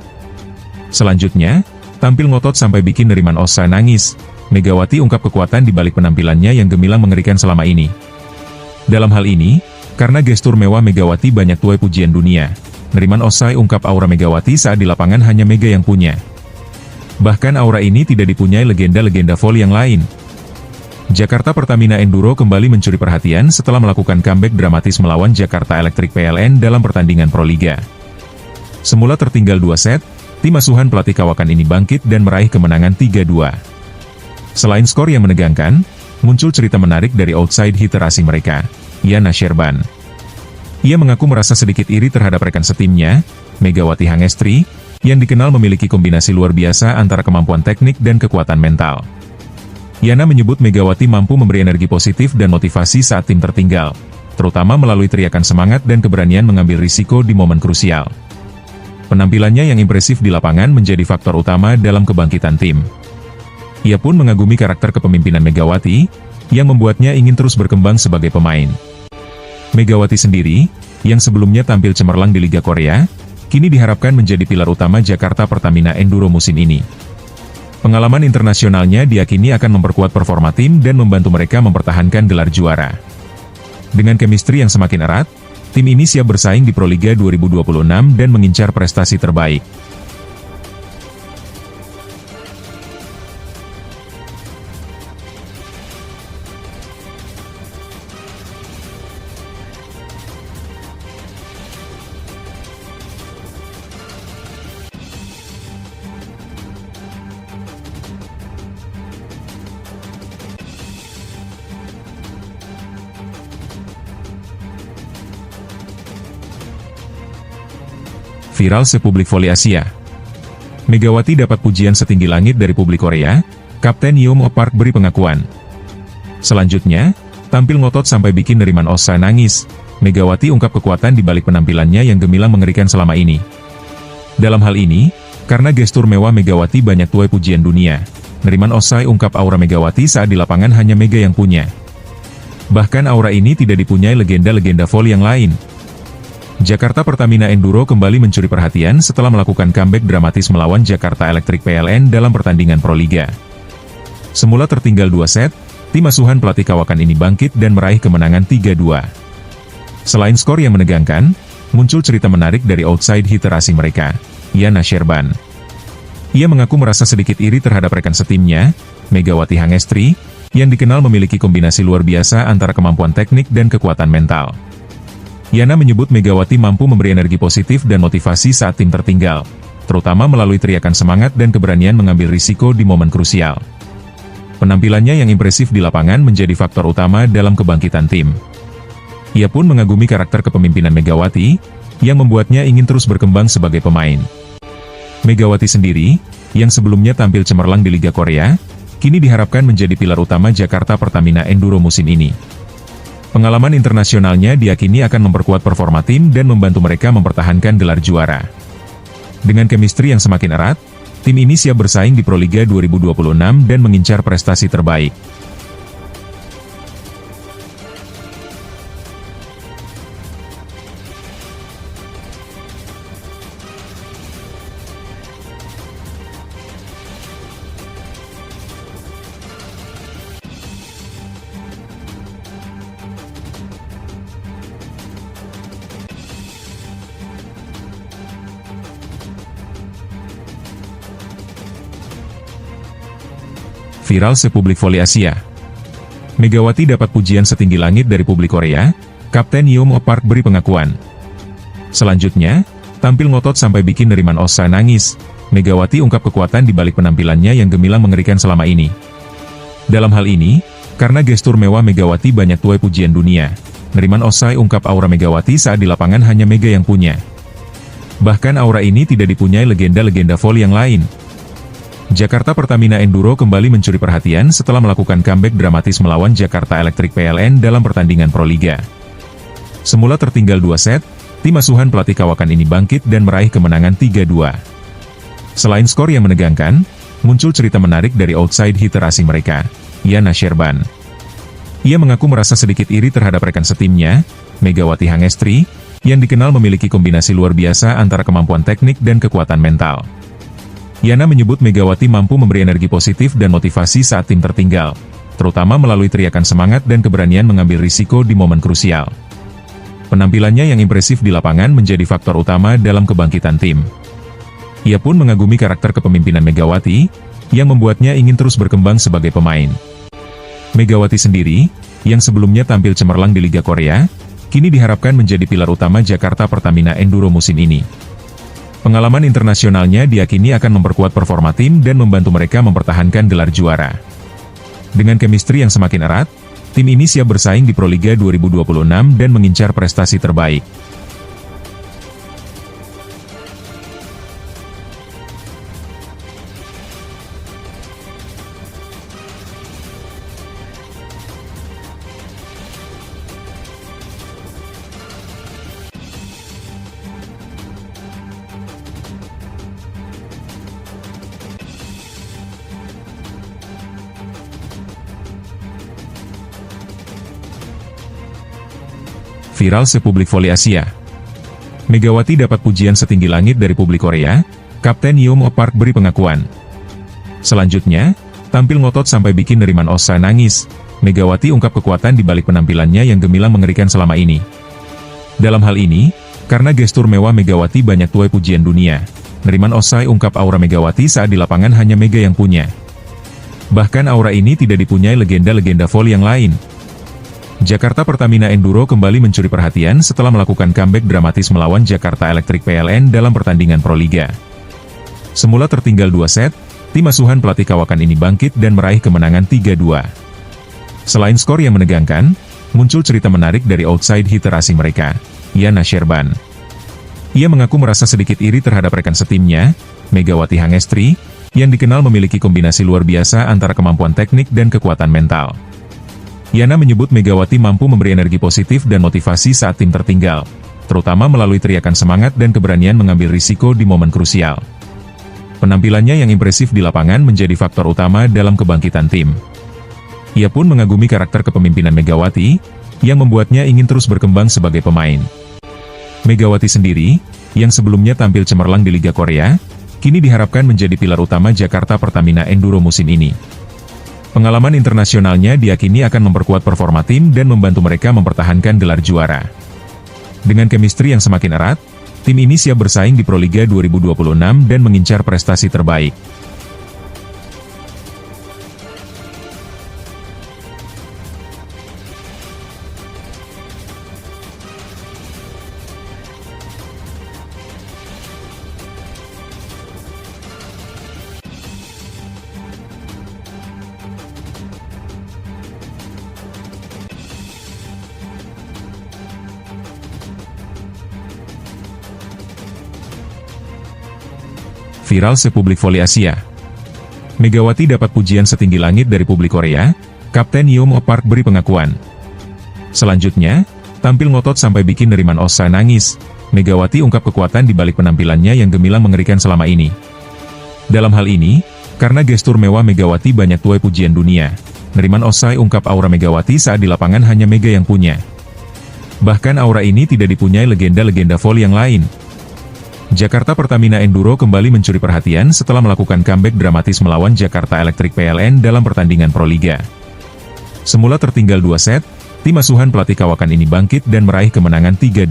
Selanjutnya, tampil ngotot sampai bikin Neriman Osa nangis, Megawati ungkap kekuatan di balik penampilannya yang gemilang mengerikan selama ini. Dalam hal ini, karena gestur mewah Megawati banyak tuai pujian dunia, Neriman Osai ungkap aura Megawati saat di lapangan hanya Mega yang punya. Bahkan aura ini tidak dipunyai legenda-legenda voli yang lain. Jakarta Pertamina Enduro kembali mencuri perhatian setelah melakukan comeback dramatis melawan Jakarta Electric PLN dalam pertandingan Proliga. Semula tertinggal 2 set, tim asuhan pelatih kawakan ini bangkit dan meraih kemenangan 3-2. Selain skor yang menegangkan, muncul cerita menarik dari outside hitter asing mereka, Yana Sherban. Ia mengaku merasa sedikit iri terhadap rekan setimnya, Megawati Hangestri, yang dikenal memiliki kombinasi luar biasa antara kemampuan teknik dan kekuatan mental. Yana menyebut Megawati mampu memberi energi positif dan motivasi saat tim tertinggal, terutama melalui teriakan semangat dan keberanian mengambil risiko di momen krusial. Penampilannya yang impresif di lapangan menjadi faktor utama dalam kebangkitan tim. Ia pun mengagumi karakter kepemimpinan Megawati, yang membuatnya ingin terus berkembang sebagai pemain. Megawati sendiri, yang sebelumnya tampil cemerlang di Liga Korea, kini diharapkan menjadi pilar utama Jakarta Pertamina Enduro musim ini. Pengalaman internasionalnya diyakini akan memperkuat performa tim dan membantu mereka mempertahankan gelar juara. Dengan chemistry yang semakin erat, tim ini siap bersaing di Proliga 2026 dan mengincar prestasi terbaik. Viral sepublik voli Asia. Megawati dapat pujian setinggi langit dari publik Korea, Kapten Yeom Park beri pengakuan. Selanjutnya, tampil ngotot sampai bikin Neriman Osa nangis, Megawati ungkap kekuatan di balik penampilannya yang gemilang mengerikan selama ini. Dalam hal ini, karena gestur mewah Megawati banyak tuai pujian dunia, Neriman Osai ungkap aura Megawati saat di lapangan hanya Mega yang punya. Bahkan aura ini tidak dipunyai legenda-legenda voli yang lain. Jakarta Pertamina Enduro kembali mencuri perhatian setelah melakukan comeback dramatis melawan Jakarta Electric PLN dalam pertandingan Proliga. Semula tertinggal 2 set, tim asuhan pelatih kawakan ini bangkit dan meraih kemenangan 3-2. Selain skor yang menegangkan, muncul cerita menarik dari outside hitter asing mereka, Yana Sherban. Ia mengaku merasa sedikit iri terhadap rekan setimnya, Megawati Hangestri, yang dikenal memiliki kombinasi luar biasa antara kemampuan teknik dan kekuatan mental. Yana menyebut Megawati mampu memberi energi positif dan motivasi saat tim tertinggal, terutama melalui teriakan semangat dan keberanian mengambil risiko di momen krusial. Penampilannya yang impresif di lapangan menjadi faktor utama dalam kebangkitan tim. Ia pun mengagumi karakter kepemimpinan Megawati, yang membuatnya ingin terus berkembang sebagai pemain. Megawati sendiri, yang sebelumnya tampil cemerlang di Liga Korea, kini diharapkan menjadi pilar utama Jakarta Pertamina Enduro musim ini. Pengalaman internasionalnya diyakini akan memperkuat performa tim dan membantu mereka mempertahankan gelar juara. Dengan chemistry yang semakin erat, tim ini siap bersaing di Proliga 2026 dan mengincar prestasi terbaik. Viral sepublik voli Asia. Megawati dapat pujian setinggi langit dari publik Korea, Kapten Yeom Park beri pengakuan. Selanjutnya, tampil ngotot sampai bikin Neriman Osa nangis, Megawati ungkap kekuatan di balik penampilannya yang gemilang mengerikan selama ini. Dalam hal ini, karena gestur mewah Megawati banyak tuai pujian dunia, Neriman Osai ungkap aura Megawati saat di lapangan hanya Mega yang punya. Bahkan aura ini tidak dipunyai legenda-legenda voli yang lain. Jakarta Pertamina Enduro kembali mencuri perhatian setelah melakukan comeback dramatis melawan Jakarta Electric PLN dalam pertandingan Proliga. Semula tertinggal 2 set, tim asuhan pelatih kawakan ini bangkit dan meraih kemenangan 3-2. Selain skor yang menegangkan, muncul cerita menarik dari outside hitter asing mereka, Yana Sherban. Ia mengaku merasa sedikit iri terhadap rekan setimnya, Megawati Hangestri, yang dikenal memiliki kombinasi luar biasa antara kemampuan teknik dan kekuatan mental. Yana menyebut Megawati mampu memberi energi positif dan motivasi saat tim tertinggal, terutama melalui teriakan semangat dan keberanian mengambil risiko di momen krusial. Penampilannya yang impresif di lapangan menjadi faktor utama dalam kebangkitan tim. Ia pun mengagumi karakter kepemimpinan Megawati, yang membuatnya ingin terus berkembang sebagai pemain. Megawati sendiri, yang sebelumnya tampil cemerlang di Liga Korea, kini diharapkan menjadi pilar utama Jakarta Pertamina Enduro musim ini. Pengalaman internasionalnya diyakini akan memperkuat performa tim dan membantu mereka mempertahankan gelar juara. Dengan chemistry yang semakin erat, tim ini siap bersaing di Proliga 2026 dan mengincar prestasi terbaik. Viral sepublik voli Asia. Megawati dapat pujian setinggi langit dari publik Korea, Kapten Yeom Park beri pengakuan. Selanjutnya, tampil ngotot sampai bikin Neriman Osa nangis, Megawati ungkap kekuatan di balik penampilannya yang gemilang mengerikan selama ini. Dalam hal ini, karena gestur mewah Megawati banyak tuai pujian dunia. Neriman Osai ungkap aura Megawati saat di lapangan hanya Mega yang punya. Bahkan aura ini tidak dipunyai legenda-legenda voli yang lain. Jakarta Pertamina Enduro kembali mencuri perhatian setelah melakukan comeback dramatis melawan Jakarta Electric PLN dalam pertandingan Proliga. Semula tertinggal 2 set, tim asuhan pelatih Kawakan ini bangkit dan meraih kemenangan 3-2. Selain skor yang menegangkan, muncul cerita menarik dari outside hitter asing mereka, Yana Sherban. Ia mengaku merasa sedikit iri terhadap rekan setimnya, Megawati Hangestri, yang dikenal memiliki kombinasi luar biasa antara kemampuan teknik dan kekuatan mental. Yana menyebut Megawati mampu memberi energi positif dan motivasi saat tim tertinggal, terutama melalui teriakan semangat dan keberanian mengambil risiko di momen krusial. Penampilannya yang impresif di lapangan menjadi faktor utama dalam kebangkitan tim. Ia pun mengagumi karakter kepemimpinan Megawati, yang membuatnya ingin terus berkembang sebagai pemain. Megawati sendiri, yang sebelumnya tampil cemerlang di Liga Korea, kini diharapkan menjadi pilar utama Jakarta Pertamina Enduro musim ini. Pengalaman internasionalnya diyakini akan memperkuat performa tim dan membantu mereka mempertahankan gelar juara. Dengan chemistry yang semakin erat, tim ini siap bersaing di Proliga 2026 dan mengincar prestasi terbaik. Viral sepublik voli Asia. Megawati dapat pujian setinggi langit dari publik Korea, Kapten Yeom Park beri pengakuan. Selanjutnya, tampil ngotot sampai bikin Neriman Osa nangis, Megawati ungkap kekuatan di balik penampilannya yang gemilang mengerikan selama ini. Dalam hal ini, karena gestur mewah Megawati banyak tuai pujian dunia, Neriman Osai ungkap aura Megawati saat di lapangan hanya Mega yang punya. Bahkan aura ini tidak dipunyai legenda-legenda voli yang lain. Jakarta Pertamina Enduro kembali mencuri perhatian setelah melakukan comeback dramatis melawan Jakarta Electric PLN dalam pertandingan Proliga. Semula tertinggal 2 set, tim asuhan pelatih Kawakan ini bangkit dan meraih kemenangan 3-2.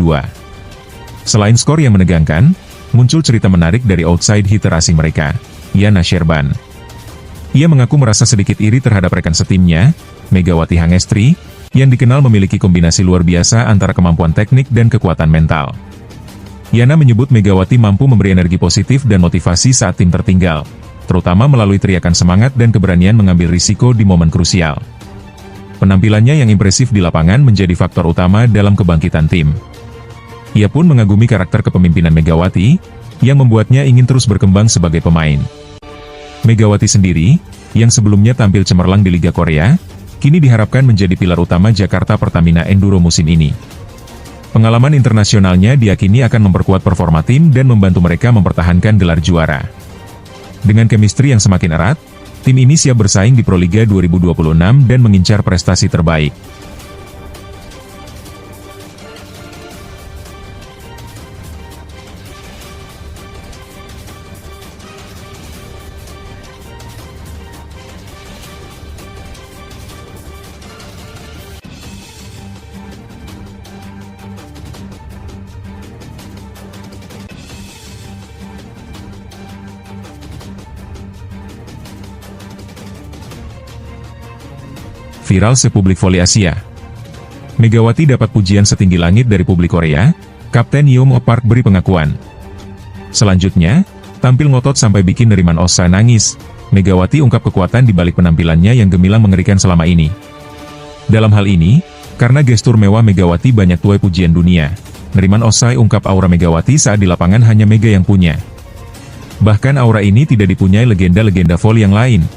Selain skor yang menegangkan, muncul cerita menarik dari outside hitter asing mereka, Yana Sherban. Ia mengaku merasa sedikit iri terhadap rekan setimnya, Megawati Hangestri, yang dikenal memiliki kombinasi luar biasa antara kemampuan teknik dan kekuatan mental. Yana menyebut Megawati mampu memberi energi positif dan motivasi saat tim tertinggal, terutama melalui teriakan semangat dan keberanian mengambil risiko di momen krusial. Penampilannya yang impresif di lapangan menjadi faktor utama dalam kebangkitan tim. Ia pun mengagumi karakter kepemimpinan Megawati, yang membuatnya ingin terus berkembang sebagai pemain. Megawati sendiri, yang sebelumnya tampil cemerlang di Liga Korea, kini diharapkan menjadi pilar utama Jakarta Pertamina Enduro musim ini. Pengalaman internasionalnya diyakini akan memperkuat performa tim dan membantu mereka mempertahankan gelar juara. Dengan chemistry yang semakin erat, tim ini siap bersaing di Proliga 2026 dan mengincar prestasi terbaik. Viral sepublik voli Asia. Megawati dapat pujian setinggi langit dari publik Korea, Kapten Yeom Park beri pengakuan. Selanjutnya, tampil ngotot sampai bikin Neriman Osa nangis, Megawati ungkap kekuatan di balik penampilannya yang gemilang mengerikan selama ini. Dalam hal ini, karena gestur mewah Megawati banyak tuai pujian dunia, Neriman Osai ungkap aura Megawati saat di lapangan hanya Mega yang punya. Bahkan aura ini tidak dipunyai legenda-legenda voli yang lain.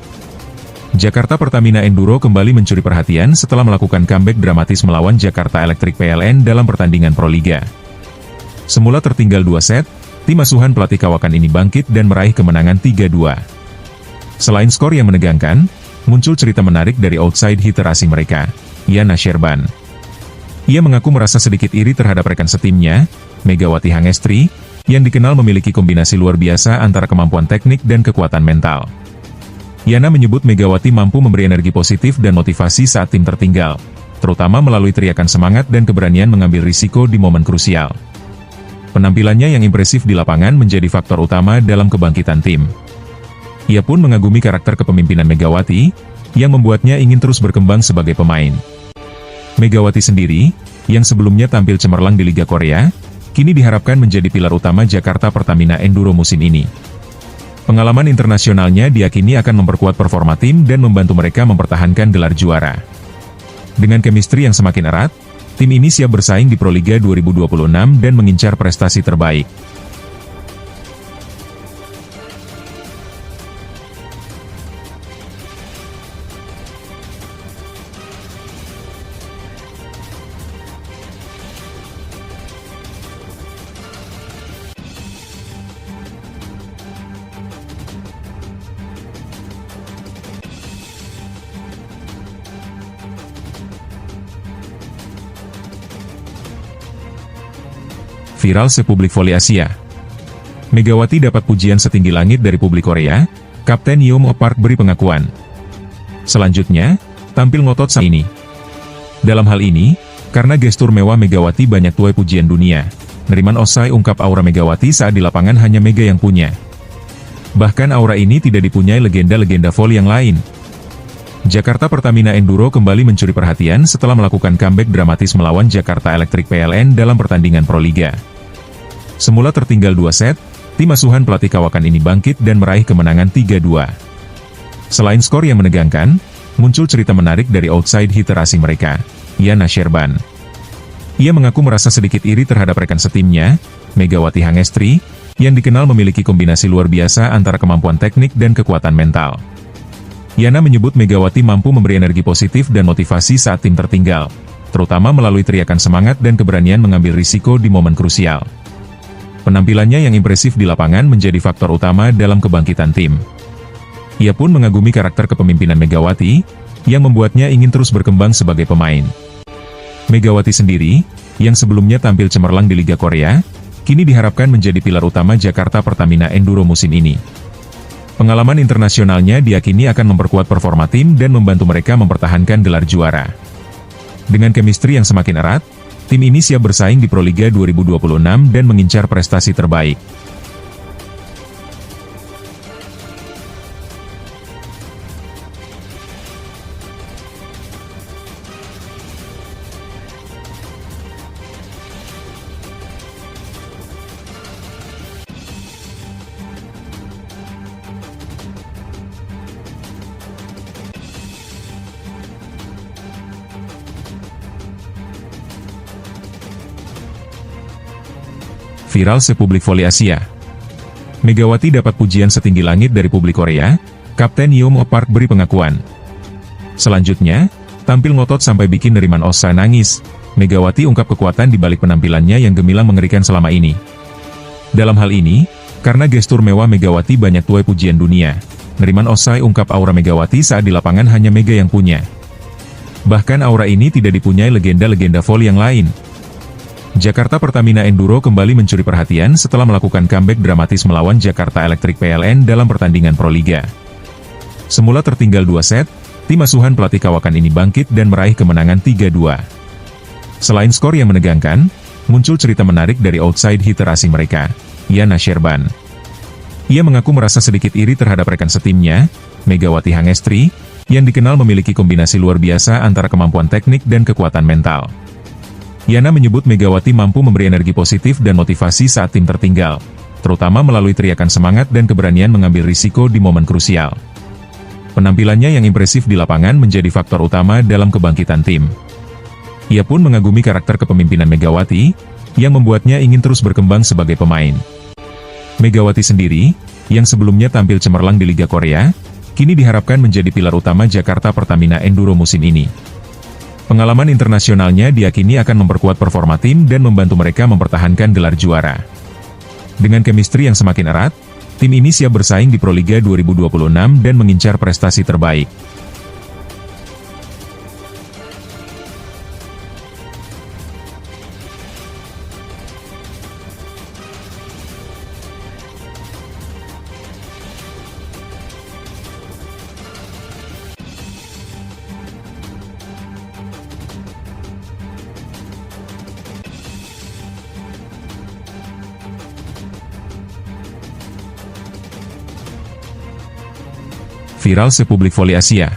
Jakarta Pertamina Enduro kembali mencuri perhatian setelah melakukan comeback dramatis melawan Jakarta Electric PLN dalam pertandingan Proliga. Semula tertinggal 2 set, tim asuhan pelatih Kawakan ini bangkit dan meraih kemenangan 3-2. Selain skor yang menegangkan, muncul cerita menarik dari outside hitter asing mereka, Yana Sherban. Ia mengaku merasa sedikit iri terhadap rekan setimnya, Megawati Hangestri, yang dikenal memiliki kombinasi luar biasa antara kemampuan teknik dan kekuatan mental. Yana menyebut Megawati mampu memberi energi positif dan motivasi saat tim tertinggal, terutama melalui teriakan semangat dan keberanian mengambil risiko di momen krusial. Penampilannya yang impresif di lapangan menjadi faktor utama dalam kebangkitan tim. Ia pun mengagumi karakter kepemimpinan Megawati, yang membuatnya ingin terus berkembang sebagai pemain. Megawati sendiri, yang sebelumnya tampil cemerlang di Liga Korea, kini diharapkan menjadi pilar utama Jakarta Pertamina Enduro musim ini. Pengalaman internasionalnya diyakini akan memperkuat performa tim dan membantu mereka mempertahankan gelar juara. Dengan chemistry yang semakin erat, tim ini siap bersaing di Proliga 2026 dan mengincar prestasi terbaik. Viral sepublik voli Asia. Megawati dapat pujian setinggi langit dari publik Korea, Kapten Yeom Park beri pengakuan. Selanjutnya, tampil ngotot saat ini. Dalam hal ini, karena gestur mewah Megawati banyak tuai pujian dunia. Neriman Osai ungkap aura Megawati saat di lapangan hanya Mega yang punya. Bahkan aura ini tidak dipunyai legenda-legenda voli yang lain. Jakarta Pertamina Enduro kembali mencuri perhatian setelah melakukan comeback dramatis melawan Jakarta Electric PLN dalam pertandingan Proliga. Semula tertinggal 2 set, tim asuhan pelatih kawakan ini bangkit dan meraih kemenangan 3-2. Selain skor yang menegangkan, muncul cerita menarik dari outside hitter asing mereka, Yana Sherban. Ia mengaku merasa sedikit iri terhadap rekan setimnya, Megawati Hangestri, yang dikenal memiliki kombinasi luar biasa antara kemampuan teknik dan kekuatan mental. Yana menyebut Megawati mampu memberi energi positif dan motivasi saat tim tertinggal, terutama melalui teriakan semangat dan keberanian mengambil risiko di momen krusial. Penampilannya yang impresif di lapangan menjadi faktor utama dalam kebangkitan tim. Ia pun mengagumi karakter kepemimpinan Megawati, yang membuatnya ingin terus berkembang sebagai pemain. Megawati sendiri, yang sebelumnya tampil cemerlang di Liga Korea, kini diharapkan menjadi pilar utama Jakarta Pertamina Enduro musim ini. Pengalaman internasionalnya diyakini akan memperkuat performa tim dan membantu mereka mempertahankan gelar juara. Dengan chemistry yang semakin erat, tim ini siap bersaing di Proliga 2026 dan mengincar prestasi terbaik. Viral sepublik voli Asia. Megawati dapat pujian setinggi langit dari publik Korea, Kapten Yeom Park beri pengakuan. Selanjutnya, tampil ngotot sampai bikin Neriman Osa nangis, Megawati ungkap kekuatan di balik penampilannya yang gemilang mengerikan selama ini. Dalam hal ini, karena gestur mewah Megawati banyak tuai pujian dunia, Neriman Osai ungkap aura Megawati saat di lapangan hanya Mega yang punya. Bahkan aura ini tidak dipunyai legenda-legenda voli yang lain. Jakarta Pertamina Enduro kembali mencuri perhatian setelah melakukan comeback dramatis melawan Jakarta Electric PLN dalam pertandingan Proliga. Semula tertinggal 2 set, tim asuhan pelatih kawakan ini bangkit dan meraih kemenangan 3-2. Selain skor yang menegangkan, muncul cerita menarik dari outside hitter asing mereka, Yana Sherban. Ia mengaku merasa sedikit iri terhadap rekan setimnya, Megawati Hangestri, yang dikenal memiliki kombinasi luar biasa antara kemampuan teknik dan kekuatan mental. Yana menyebut Megawati mampu memberi energi positif dan motivasi saat tim tertinggal, terutama melalui teriakan semangat dan keberanian mengambil risiko di momen krusial. Penampilannya yang impresif di lapangan menjadi faktor utama dalam kebangkitan tim. Ia pun mengagumi karakter kepemimpinan Megawati, yang membuatnya ingin terus berkembang sebagai pemain. Megawati sendiri, yang sebelumnya tampil cemerlang di Liga Korea, kini diharapkan menjadi pilar utama Jakarta Pertamina Enduro musim ini. Pengalaman internasionalnya diyakini akan memperkuat performa tim dan membantu mereka mempertahankan gelar juara. Dengan chemistry yang semakin erat, tim ini siap bersaing di Proliga 2026 dan mengincar prestasi terbaik. Viral sepublik voli Asia.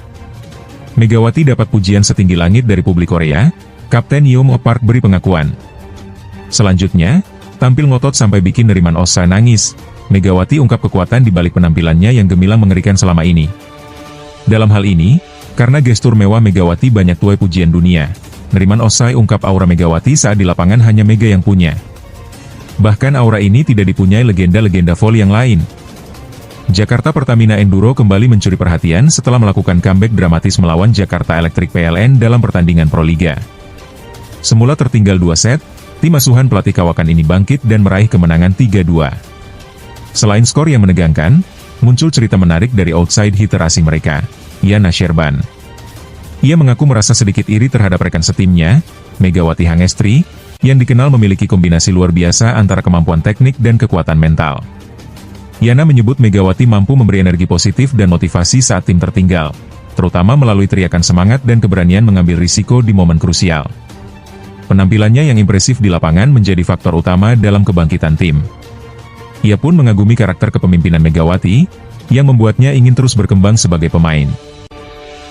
Megawati dapat pujian setinggi langit dari publik Korea, Kapten Yeom Park beri pengakuan. Selanjutnya, tampil ngotot sampai bikin Neriman Osa nangis, Megawati ungkap kekuatan di balik penampilannya yang gemilang mengerikan selama ini. Dalam hal ini, karena gestur mewah Megawati banyak tuai pujian dunia, Neriman Osai ungkap aura Megawati saat di lapangan hanya Mega yang punya. Bahkan aura ini tidak dipunyai legenda-legenda voli yang lain. Jakarta Pertamina Enduro kembali mencuri perhatian setelah melakukan comeback dramatis melawan Jakarta Electric PLN dalam pertandingan Proliga. Semula tertinggal 2 set, tim asuhan pelatih kawakan ini bangkit dan meraih kemenangan 3-2. Selain skor yang menegangkan, muncul cerita menarik dari outside hitter asing mereka, Yana Sherban. Ia mengaku merasa sedikit iri terhadap rekan setimnya, Megawati Hangestri, yang dikenal memiliki kombinasi luar biasa antara kemampuan teknik dan kekuatan mental. Yana menyebut Megawati mampu memberi energi positif dan motivasi saat tim tertinggal, terutama melalui teriakan semangat dan keberanian mengambil risiko di momen krusial. Penampilannya yang impresif di lapangan menjadi faktor utama dalam kebangkitan tim. Ia pun mengagumi karakter kepemimpinan Megawati, yang membuatnya ingin terus berkembang sebagai pemain.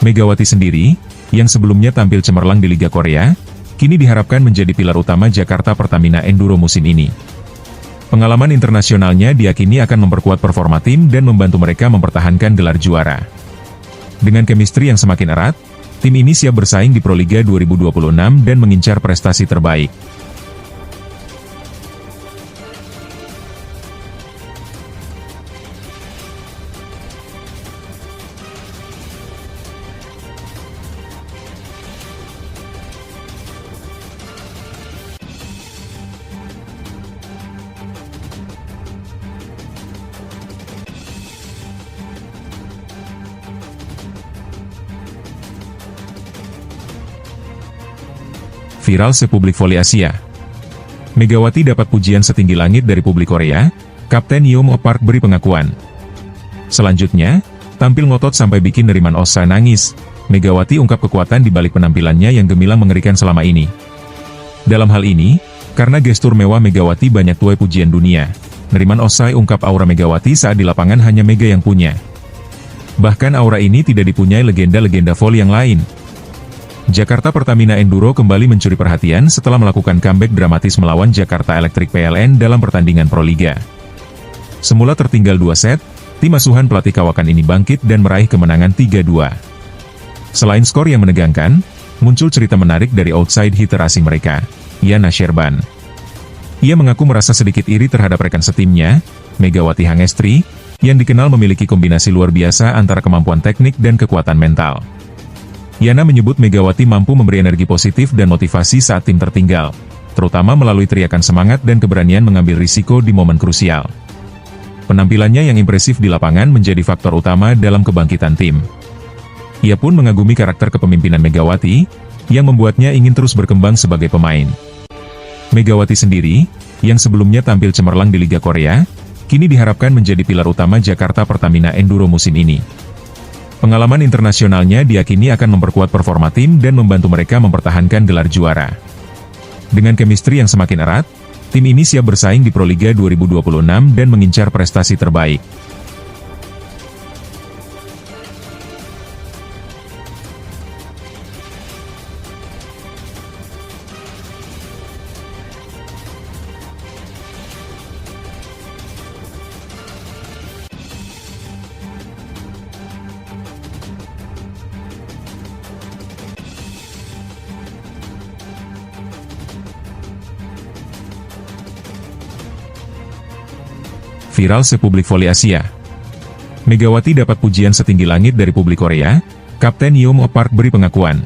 Megawati sendiri, yang sebelumnya tampil cemerlang di Liga Korea, kini diharapkan menjadi pilar utama Jakarta Pertamina Enduro musim ini. Pengalaman internasionalnya diyakini akan memperkuat performa tim dan membantu mereka mempertahankan gelar juara. Dengan chemistry yang semakin erat, tim ini siap bersaing di Proliga 2026 dan mengincar prestasi terbaik. Viral sepublik voli Asia. Megawati dapat pujian setinggi langit dari publik Korea, Kapten Yeom Park beri pengakuan. Selanjutnya, tampil ngotot sampai bikin Neriman Osa nangis, Megawati ungkap kekuatan di balik penampilannya yang gemilang mengerikan selama ini. Dalam hal ini, karena gestur mewah Megawati banyak tuai pujian dunia, Neriman Osai ungkap aura Megawati saat di lapangan hanya Mega yang punya. Bahkan aura ini tidak dipunyai legenda-legenda voli yang lain. Jakarta Pertamina Enduro kembali mencuri perhatian setelah melakukan comeback dramatis melawan Jakarta Electric PLN dalam pertandingan Proliga. Semula tertinggal 2 set, tim asuhan pelatih kawakan ini bangkit dan meraih kemenangan 3-2. Selain skor yang menegangkan, muncul cerita menarik dari outside hitter asing mereka, Yana Sherban. Ia mengaku merasa sedikit iri terhadap rekan setimnya, Megawati Hangestri, yang dikenal memiliki kombinasi luar biasa antara kemampuan teknik dan kekuatan mental. Yana menyebut Megawati mampu memberi energi positif dan motivasi saat tim tertinggal, terutama melalui teriakan semangat dan keberanian mengambil risiko di momen krusial. Penampilannya yang impresif di lapangan menjadi faktor utama dalam kebangkitan tim. Ia pun mengagumi karakter kepemimpinan Megawati, yang membuatnya ingin terus berkembang sebagai pemain. Megawati sendiri, yang sebelumnya tampil cemerlang di Liga Korea, kini diharapkan menjadi pilar utama Jakarta Pertamina Enduro musim ini. Pengalaman internasionalnya diyakini akan memperkuat performa tim dan membantu mereka mempertahankan gelar juara. Dengan chemistry yang semakin erat, tim ini siap bersaing di Proliga 2026 dan mengincar prestasi terbaik. Viral sepublik voli Asia. Megawati dapat pujian setinggi langit dari publik Korea, Kapten Yeom Park beri pengakuan.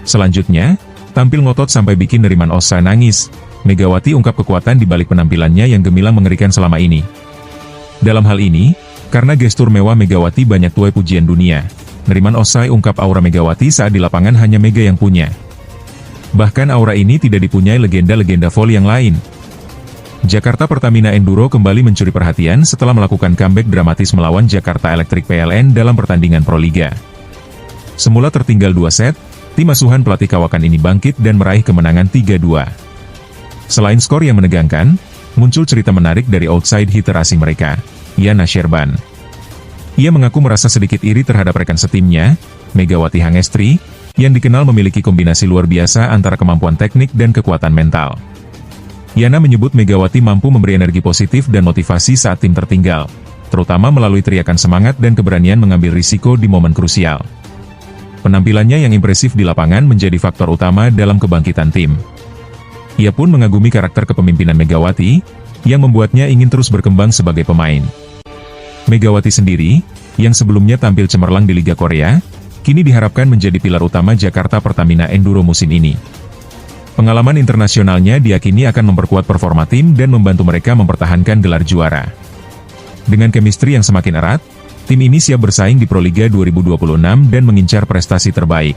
Selanjutnya, tampil ngotot sampai bikin Neriman Osa nangis, Megawati ungkap kekuatan di balik penampilannya yang gemilang mengerikan selama ini. Dalam hal ini, karena gestur mewah Megawati banyak tuai pujian dunia, Neriman Osai ungkap aura Megawati saat di lapangan hanya Mega yang punya. Bahkan aura ini tidak dipunyai legenda-legenda voli yang lain. Jakarta Pertamina Enduro kembali mencuri perhatian setelah melakukan comeback dramatis melawan Jakarta Electric PLN dalam pertandingan Proliga. Semula tertinggal 2 set, tim asuhan pelatih kawakan ini bangkit dan meraih kemenangan 3-2. Selain skor yang menegangkan, muncul cerita menarik dari outside hitter asing mereka, Yana Sherban. Ia mengaku merasa sedikit iri terhadap rekan setimnya, Megawati Hangestri, yang dikenal memiliki kombinasi luar biasa antara kemampuan teknik dan kekuatan mental. Yana menyebut Megawati mampu memberi energi positif dan motivasi saat tim tertinggal, terutama melalui teriakan semangat dan keberanian mengambil risiko di momen krusial. Penampilannya yang impresif di lapangan menjadi faktor utama dalam kebangkitan tim. Ia pun mengagumi karakter kepemimpinan Megawati, yang membuatnya ingin terus berkembang sebagai pemain. Megawati sendiri, yang sebelumnya tampil cemerlang di Liga Korea, kini diharapkan menjadi pilar utama Jakarta Pertamina Enduro musim ini. Pengalaman internasionalnya diyakini akan memperkuat performa tim dan membantu mereka mempertahankan gelar juara. Dengan chemistry yang semakin erat, tim ini siap bersaing di Proliga 2026 dan mengincar prestasi terbaik.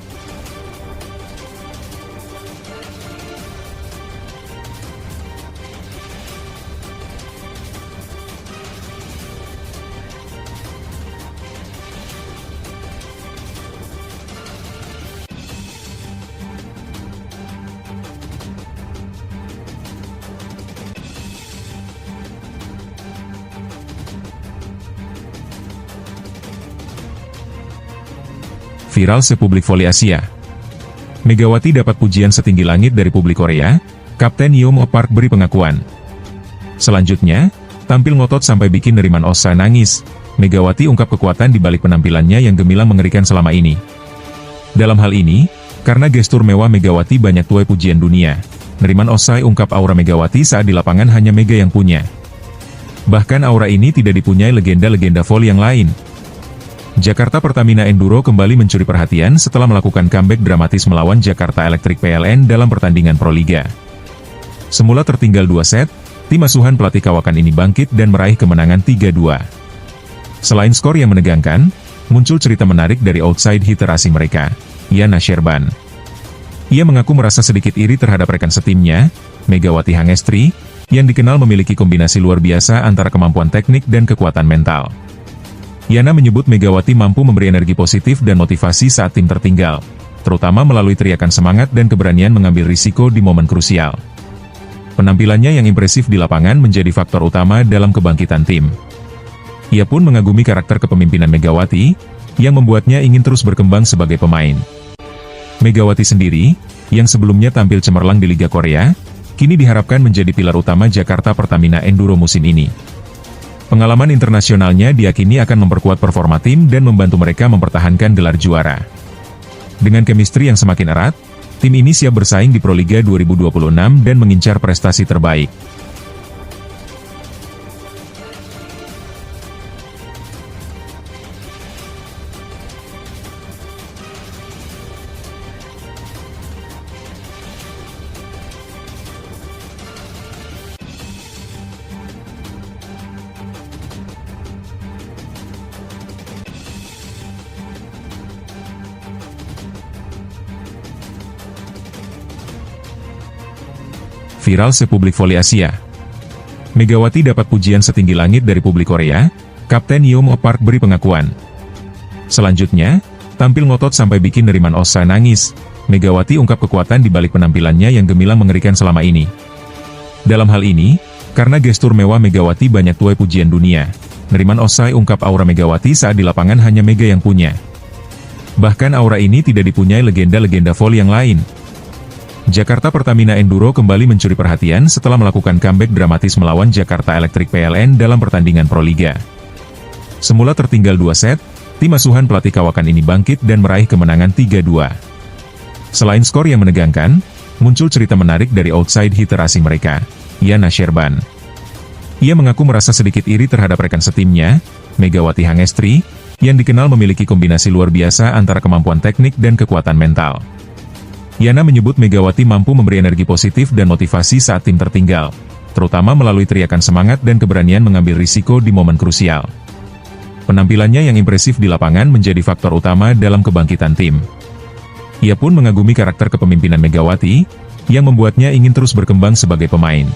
Viral sepublik voli Asia. Megawati dapat pujian setinggi langit dari publik Korea, Kapten Yeom Park beri pengakuan. Selanjutnya, tampil ngotot sampai bikin Neriman Osa nangis, Megawati ungkap kekuatan di balik penampilannya yang gemilang mengerikan selama ini. Dalam hal ini, karena gestur mewah Megawati banyak tuai pujian dunia, Neriman Osai ungkap aura Megawati saat di lapangan hanya Mega yang punya. Bahkan aura ini tidak dipunyai legenda-legenda voli yang lain. Jakarta Pertamina Enduro kembali mencuri perhatian setelah melakukan comeback dramatis melawan Jakarta Electric PLN dalam pertandingan Proliga. Semula tertinggal 2 set, tim asuhan pelatih kawakan ini bangkit dan meraih kemenangan 3-2. Selain skor yang menegangkan, muncul cerita menarik dari outside hitter asing mereka, Yana Sherban. Ia mengaku merasa sedikit iri terhadap rekan setimnya, Megawati Hangestri, yang dikenal memiliki kombinasi luar biasa antara kemampuan teknik dan kekuatan mental. Yana menyebut Megawati mampu memberi energi positif dan motivasi saat tim tertinggal, terutama melalui teriakan semangat dan keberanian mengambil risiko di momen krusial. Penampilannya yang impresif di lapangan menjadi faktor utama dalam kebangkitan tim. Ia pun mengagumi karakter kepemimpinan Megawati, yang membuatnya ingin terus berkembang sebagai pemain. Megawati sendiri, yang sebelumnya tampil cemerlang di Liga Korea, kini diharapkan menjadi pilar utama Jakarta Pertamina Enduro musim ini. Pengalaman internasionalnya diyakini akan memperkuat performa tim dan membantu mereka mempertahankan gelar juara. Dengan chemistry yang semakin erat, tim ini siap bersaing di Proliga 2026 dan mengincar prestasi terbaik. Viral sepublik voli Asia. Megawati dapat pujian setinggi langit dari publik Korea, Kapten Yeom Park beri pengakuan. Selanjutnya, tampil ngotot sampai bikin Neriman Osa nangis, Megawati ungkap kekuatan di balik penampilannya yang gemilang mengerikan selama ini. Dalam hal ini, karena gestur mewah Megawati banyak tuai pujian dunia, Neriman Osai ungkap aura Megawati saat di lapangan hanya Mega yang punya. Bahkan aura ini tidak dipunyai legenda-legenda voli yang lain. Jakarta Pertamina Enduro kembali mencuri perhatian setelah melakukan comeback dramatis melawan Jakarta Electric PLN dalam pertandingan Proliga. Semula tertinggal 2 set, tim asuhan pelatih kawakan ini bangkit dan meraih kemenangan 3-2. Selain skor yang menegangkan, muncul cerita menarik dari outside hitter asing mereka, Yana Sherban. Ia mengaku merasa sedikit iri terhadap rekan setimnya, Megawati Hangestri, yang dikenal memiliki kombinasi luar biasa antara kemampuan teknik dan kekuatan mental. Yana menyebut Megawati mampu memberi energi positif dan motivasi saat tim tertinggal, terutama melalui teriakan semangat dan keberanian mengambil risiko di momen krusial. Penampilannya yang impresif di lapangan menjadi faktor utama dalam kebangkitan tim. Ia pun mengagumi karakter kepemimpinan Megawati, yang membuatnya ingin terus berkembang sebagai pemain.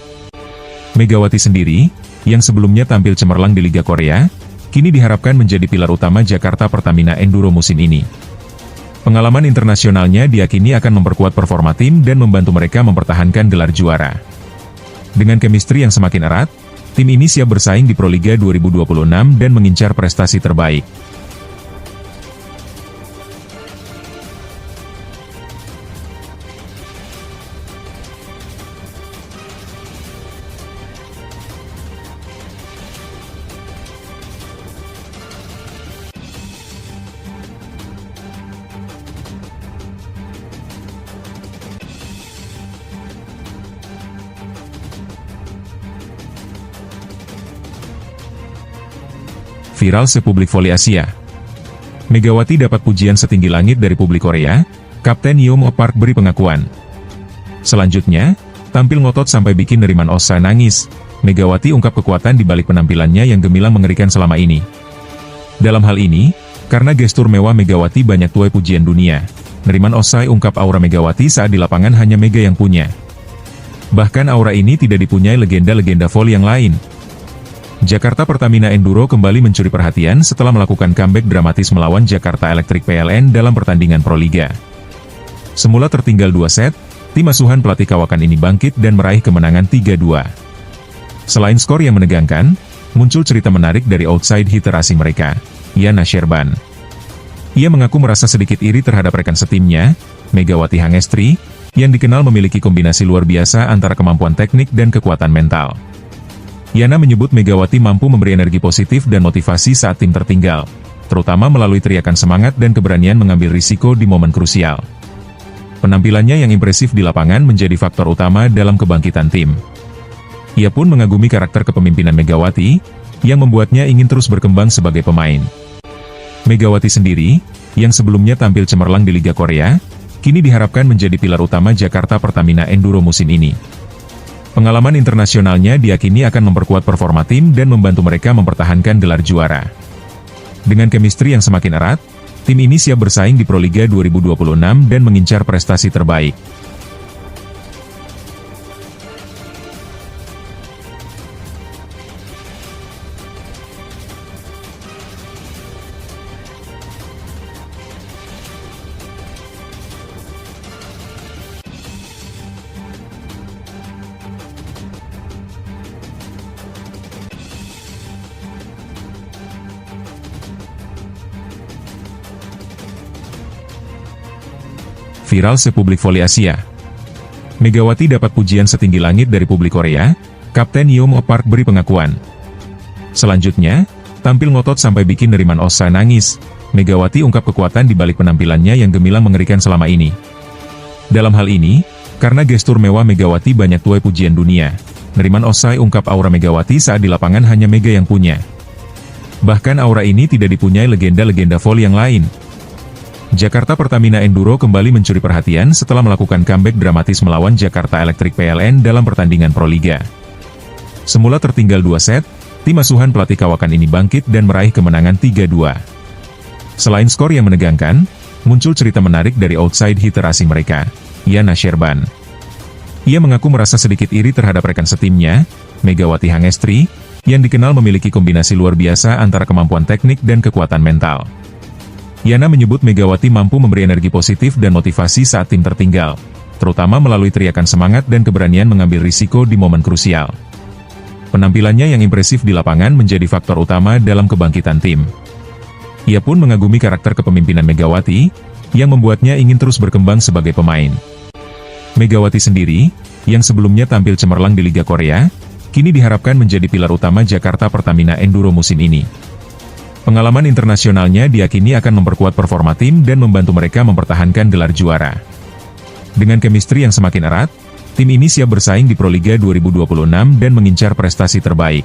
Megawati sendiri, yang sebelumnya tampil cemerlang di Liga Korea, kini diharapkan menjadi pilar utama Jakarta Pertamina Enduro musim ini. Pengalaman internasionalnya diyakini akan memperkuat performa tim dan membantu mereka mempertahankan gelar juara. Dengan chemistry yang semakin erat, Tim ini siap bersaing di Proliga 2026 dan mengincar prestasi terbaik. Viral sepublik voli Asia. Megawati dapat pujian setinggi langit dari publik Korea, Kapten Yeom Park beri pengakuan. Selanjutnya, tampil ngotot sampai bikin Neriman Osa nangis, Megawati ungkap kekuatan di balik penampilannya yang gemilang mengerikan selama ini. Dalam hal ini, karena gestur mewah Megawati banyak tuai pujian dunia, Neriman Osai ungkap aura Megawati saat di lapangan hanya Mega yang punya. Bahkan aura ini tidak dipunyai legenda-legenda voli yang lain. Jakarta Pertamina Enduro kembali mencuri perhatian setelah melakukan comeback dramatis melawan Jakarta Electric PLN dalam pertandingan Proliga. Semula tertinggal 2 set, tim asuhan pelatih kawakan ini bangkit dan meraih kemenangan 3-2. Selain skor yang menegangkan, muncul cerita menarik dari outside hitter asing mereka, Yana Sherban. Ia mengaku merasa sedikit iri terhadap rekan setimnya, Megawati Hangestri, yang dikenal memiliki kombinasi luar biasa antara kemampuan teknik dan kekuatan mental. Yana menyebut Megawati mampu memberi energi positif dan motivasi saat tim tertinggal, terutama melalui teriakan semangat dan keberanian mengambil risiko di momen krusial. Penampilannya yang impresif di lapangan menjadi faktor utama dalam kebangkitan tim. Ia pun mengagumi karakter kepemimpinan Megawati, yang membuatnya ingin terus berkembang sebagai pemain. Megawati sendiri, yang sebelumnya tampil cemerlang di Liga Korea, kini diharapkan menjadi pilar utama Jakarta Pertamina Enduro musim ini. Pengalaman internasionalnya diyakini akan memperkuat performa tim dan membantu mereka mempertahankan gelar juara. Dengan chemistry yang semakin erat, tim ini siap bersaing di Proliga 2026 dan mengincar prestasi terbaik. Viral sepublik voli Asia. Megawati dapat pujian setinggi langit dari publik Korea, Kapten Yeom Park beri pengakuan. Selanjutnya, tampil ngotot sampai bikin Neriman Osa nangis, Megawati ungkap kekuatan di balik penampilannya yang gemilang mengerikan selama ini. Dalam hal ini, karena gestur mewah Megawati banyak tuai pujian dunia, Neriman Osai ungkap aura Megawati saat di lapangan hanya Mega yang punya. Bahkan aura ini tidak dipunyai legenda-legenda voli yang lain. Jakarta Pertamina Enduro kembali mencuri perhatian setelah melakukan comeback dramatis melawan Jakarta Electric PLN dalam pertandingan Proliga. Semula tertinggal 2 set, tim asuhan pelatih kawakan ini bangkit dan meraih kemenangan 3-2. Selain skor yang menegangkan, muncul cerita menarik dari outside hitter asing mereka, Yana Sherban. Ia mengaku merasa sedikit iri terhadap rekan setimnya, Megawati Hangestri, yang dikenal memiliki kombinasi luar biasa antara kemampuan teknik dan kekuatan mental. Yana menyebut Megawati mampu memberi energi positif dan motivasi saat tim tertinggal, terutama melalui teriakan semangat dan keberanian mengambil risiko di momen krusial. Penampilannya yang impresif di lapangan menjadi faktor utama dalam kebangkitan tim. Ia pun mengagumi karakter kepemimpinan Megawati, yang membuatnya ingin terus berkembang sebagai pemain. Megawati sendiri, yang sebelumnya tampil cemerlang di Liga Korea, kini diharapkan menjadi pilar utama Jakarta Pertamina Enduro musim ini. Pengalaman internasionalnya diyakini akan memperkuat performa tim dan membantu mereka mempertahankan gelar juara. Dengan chemistry yang semakin erat, tim ini siap bersaing di Proliga 2026 dan mengincar prestasi terbaik.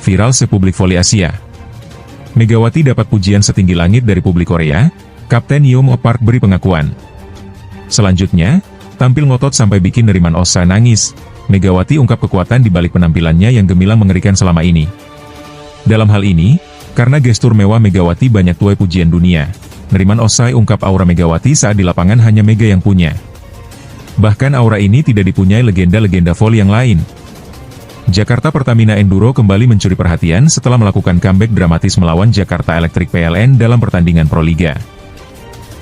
Viral sepublik voli Asia. Megawati dapat pujian setinggi langit dari publik Korea, Kapten Yeom Park beri pengakuan. Selanjutnya, tampil ngotot sampai bikin Neriman Osa nangis, Megawati ungkap kekuatan di balik penampilannya yang gemilang mengerikan selama ini. Dalam hal ini, karena gestur mewah Megawati banyak tuai pujian dunia, Neriman Osai ungkap aura Megawati saat di lapangan hanya Mega yang punya. Bahkan aura ini tidak dipunyai legenda-legenda voli yang lain. Jakarta Pertamina Enduro kembali mencuri perhatian setelah melakukan comeback dramatis melawan Jakarta Electric PLN dalam pertandingan Proliga.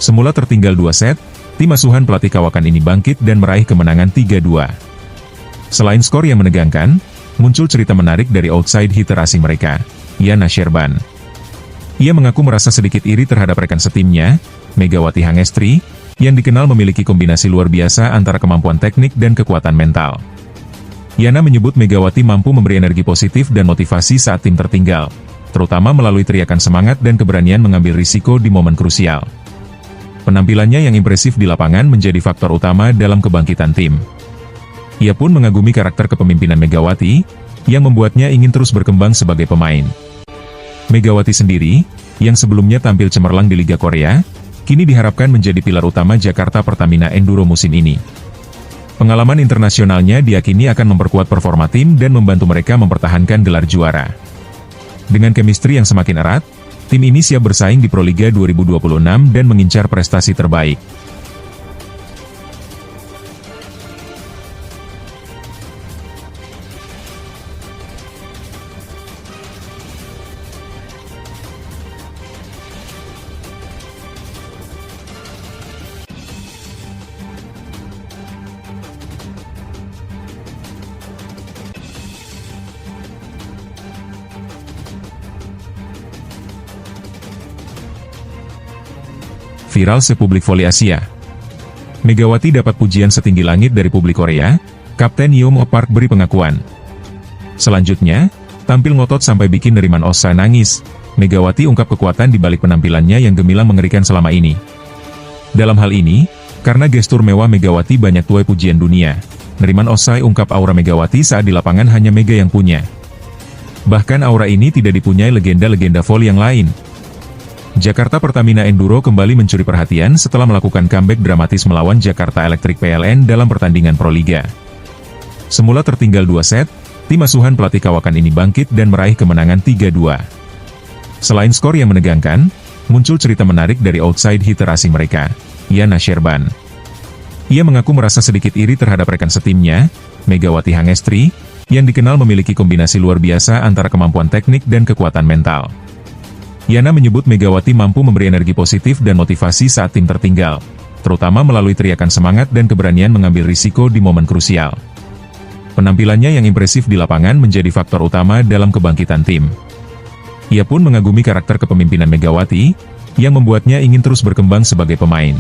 Semula tertinggal 2 set, tim asuhan pelatih Kawakan ini bangkit dan meraih kemenangan 3-2. Selain skor yang menegangkan, muncul cerita menarik dari outside hitter asing mereka, Yana Sherban. Ia mengaku merasa sedikit iri terhadap rekan setimnya, Megawati Hangestri, yang dikenal memiliki kombinasi luar biasa antara kemampuan teknik dan kekuatan mental. Yana menyebut Megawati mampu memberi energi positif dan motivasi saat tim tertinggal, terutama melalui teriakan semangat dan keberanian mengambil risiko di momen krusial. Penampilannya yang impresif di lapangan menjadi faktor utama dalam kebangkitan tim. Ia pun mengagumi karakter kepemimpinan Megawati, yang membuatnya ingin terus berkembang sebagai pemain. Megawati sendiri, yang sebelumnya tampil cemerlang di Liga Korea, kini diharapkan menjadi pilar utama Jakarta Pertamina Enduro musim ini. Pengalaman internasionalnya diyakini akan memperkuat performa tim dan membantu mereka mempertahankan gelar juara. Dengan chemistry yang semakin erat, tim ini siap bersaing di Proliga 2026 dan mengincar prestasi terbaik. Viral sepublik voli Asia. Megawati dapat pujian setinggi langit dari publik Korea, Kapten Yeom Park beri pengakuan. Selanjutnya, tampil ngotot sampai bikin Neriman Osai nangis, Megawati ungkap kekuatan di balik penampilannya yang gemilang mengerikan selama ini. Dalam hal ini, karena gestur mewah Megawati banyak tuai pujian dunia, Neriman Osai ungkap aura Megawati saat di lapangan hanya Mega yang punya. Bahkan aura ini tidak dipunyai legenda-legenda voli yang lain. Jakarta Pertamina Enduro kembali mencuri perhatian setelah melakukan comeback dramatis melawan Jakarta Electric PLN dalam pertandingan Proliga. Semula tertinggal 2 set, tim asuhan pelatih Kawakan ini bangkit dan meraih kemenangan 3-2. Selain skor yang menegangkan, muncul cerita menarik dari outside hitter asing mereka, Yana Sherban. Ia mengaku merasa sedikit iri terhadap rekan setimnya, Megawati Hangestri, yang dikenal memiliki kombinasi luar biasa antara kemampuan teknik dan kekuatan mental. Yana menyebut Megawati mampu memberi energi positif dan motivasi saat tim tertinggal, terutama melalui teriakan semangat dan keberanian mengambil risiko di momen krusial. Penampilannya yang impresif di lapangan menjadi faktor utama dalam kebangkitan tim. Ia pun mengagumi karakter kepemimpinan Megawati, yang membuatnya ingin terus berkembang sebagai pemain.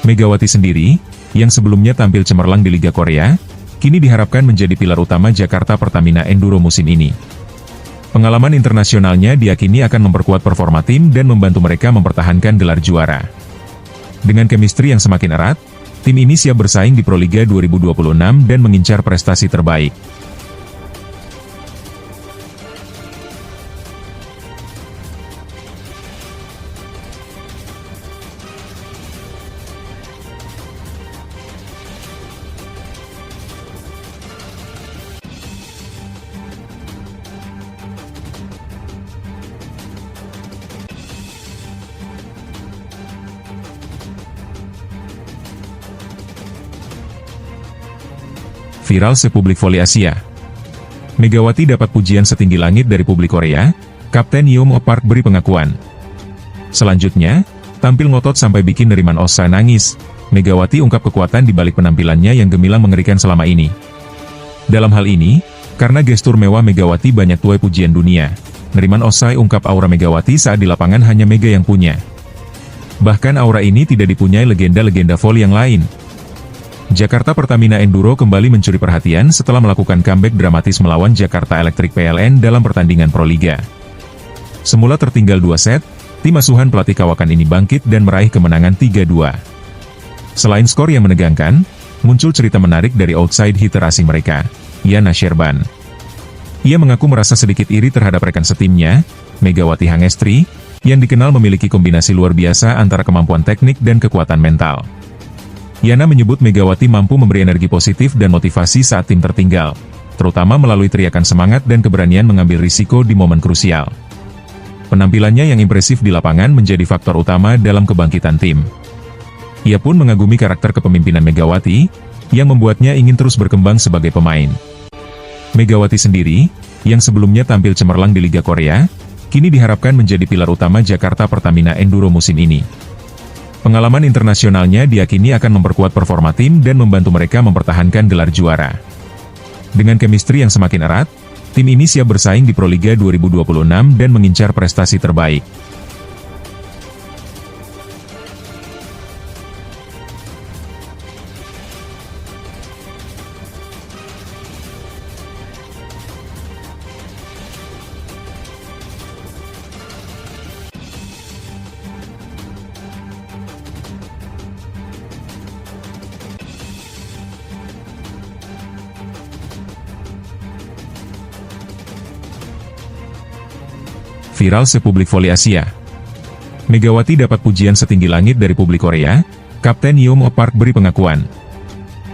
Megawati sendiri, yang sebelumnya tampil cemerlang di Liga Korea, kini diharapkan menjadi pilar utama Jakarta Pertamina Enduro musim ini. Pengalaman internasionalnya diyakini akan memperkuat performa tim dan membantu mereka mempertahankan gelar juara. Dengan chemistry yang semakin erat, tim ini siap bersaing di Proliga 2026 dan mengincar prestasi terbaik. Viral sepublik voli Asia. Megawati dapat pujian setinggi langit dari publik Korea, Kapten Yeom Park beri pengakuan. Selanjutnya, tampil ngotot sampai bikin Neriman Osai nangis, Megawati ungkap kekuatan di balik penampilannya yang gemilang mengerikan selama ini. Dalam hal ini, karena gestur mewah Megawati banyak tuai pujian dunia, Neriman Osai ungkap aura Megawati saat di lapangan hanya Mega yang punya. Bahkan aura ini tidak dipunyai legenda-legenda voli yang lain. Jakarta Pertamina Enduro kembali mencuri perhatian setelah melakukan comeback dramatis melawan Jakarta Electric PLN dalam pertandingan Proliga. Semula tertinggal 2 set, tim asuhan pelatih Kawakan ini bangkit dan meraih kemenangan 3-2. Selain skor yang menegangkan, muncul cerita menarik dari outside hitter asing mereka, Yana Sherban. Ia mengaku merasa sedikit iri terhadap rekan setimnya, Megawati Hangestri, yang dikenal memiliki kombinasi luar biasa antara kemampuan teknik dan kekuatan mental. Yana menyebut Megawati mampu memberi energi positif dan motivasi saat tim tertinggal, terutama melalui teriakan semangat dan keberanian mengambil risiko di momen krusial. Penampilannya yang impresif di lapangan menjadi faktor utama dalam kebangkitan tim. Ia pun mengagumi karakter kepemimpinan Megawati, yang membuatnya ingin terus berkembang sebagai pemain. Megawati sendiri, yang sebelumnya tampil cemerlang di Liga Korea, kini diharapkan menjadi pilar utama Jakarta Pertamina Enduro musim ini. Pengalaman internasionalnya diyakini akan memperkuat performa tim dan membantu mereka mempertahankan gelar juara. Dengan chemistry yang semakin erat, tim ini siap bersaing di Proliga 2026 dan mengincar prestasi terbaik. Viral sepublik voli Asia. Megawati dapat pujian setinggi langit dari publik Korea, Kapten Yeom Park beri pengakuan.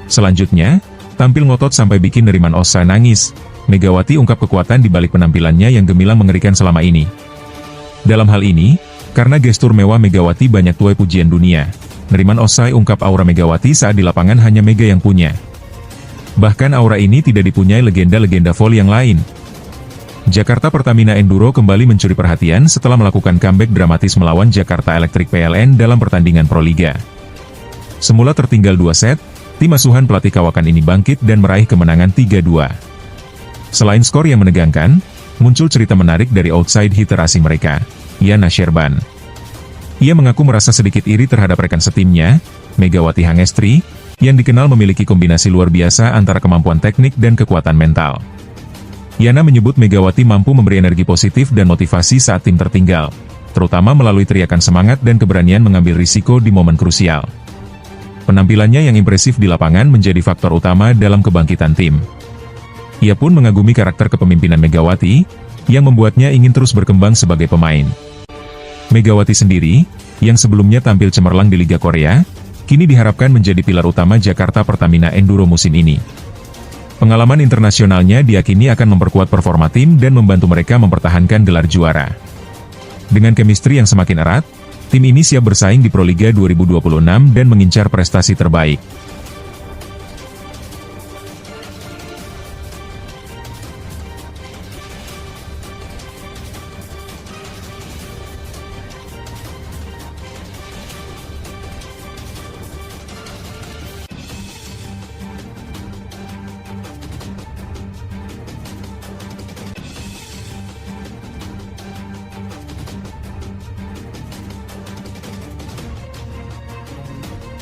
Selanjutnya, tampil ngotot sampai bikin Neriman Osa nangis, Megawati ungkap kekuatan di balik penampilannya yang gemilang mengerikan selama ini. Dalam hal ini, karena gestur mewah Megawati banyak tuai pujian dunia, Neriman Osai ungkap aura Megawati saat di lapangan hanya Mega yang punya. Bahkan aura ini tidak dipunyai legenda-legenda voli yang lain. Jakarta Pertamina Enduro kembali mencuri perhatian setelah melakukan comeback dramatis melawan Jakarta Electric PLN dalam pertandingan Proliga. Semula tertinggal 2 set, tim asuhan pelatih kawakan ini bangkit dan meraih kemenangan 3-2. Selain skor yang menegangkan, muncul cerita menarik dari outside hitter asing mereka, Yana Sherban. Ia mengaku merasa sedikit iri terhadap rekan setimnya, Megawati Hangestri, yang dikenal memiliki kombinasi luar biasa antara kemampuan teknik dan kekuatan mental. Yana menyebut Megawati mampu memberi energi positif dan motivasi saat tim tertinggal, terutama melalui teriakan semangat dan keberanian mengambil risiko di momen krusial. Penampilannya yang impresif di lapangan menjadi faktor utama dalam kebangkitan tim. Ia pun mengagumi karakter kepemimpinan Megawati, yang membuatnya ingin terus berkembang sebagai pemain. Megawati sendiri, yang sebelumnya tampil cemerlang di Liga Korea, kini diharapkan menjadi pilar utama Jakarta Pertamina Enduro musim ini. Pengalaman internasionalnya diyakini akan memperkuat performa tim dan membantu mereka mempertahankan gelar juara. Dengan chemistry yang semakin erat, tim ini siap bersaing di Proliga 2026 dan mengincar prestasi terbaik.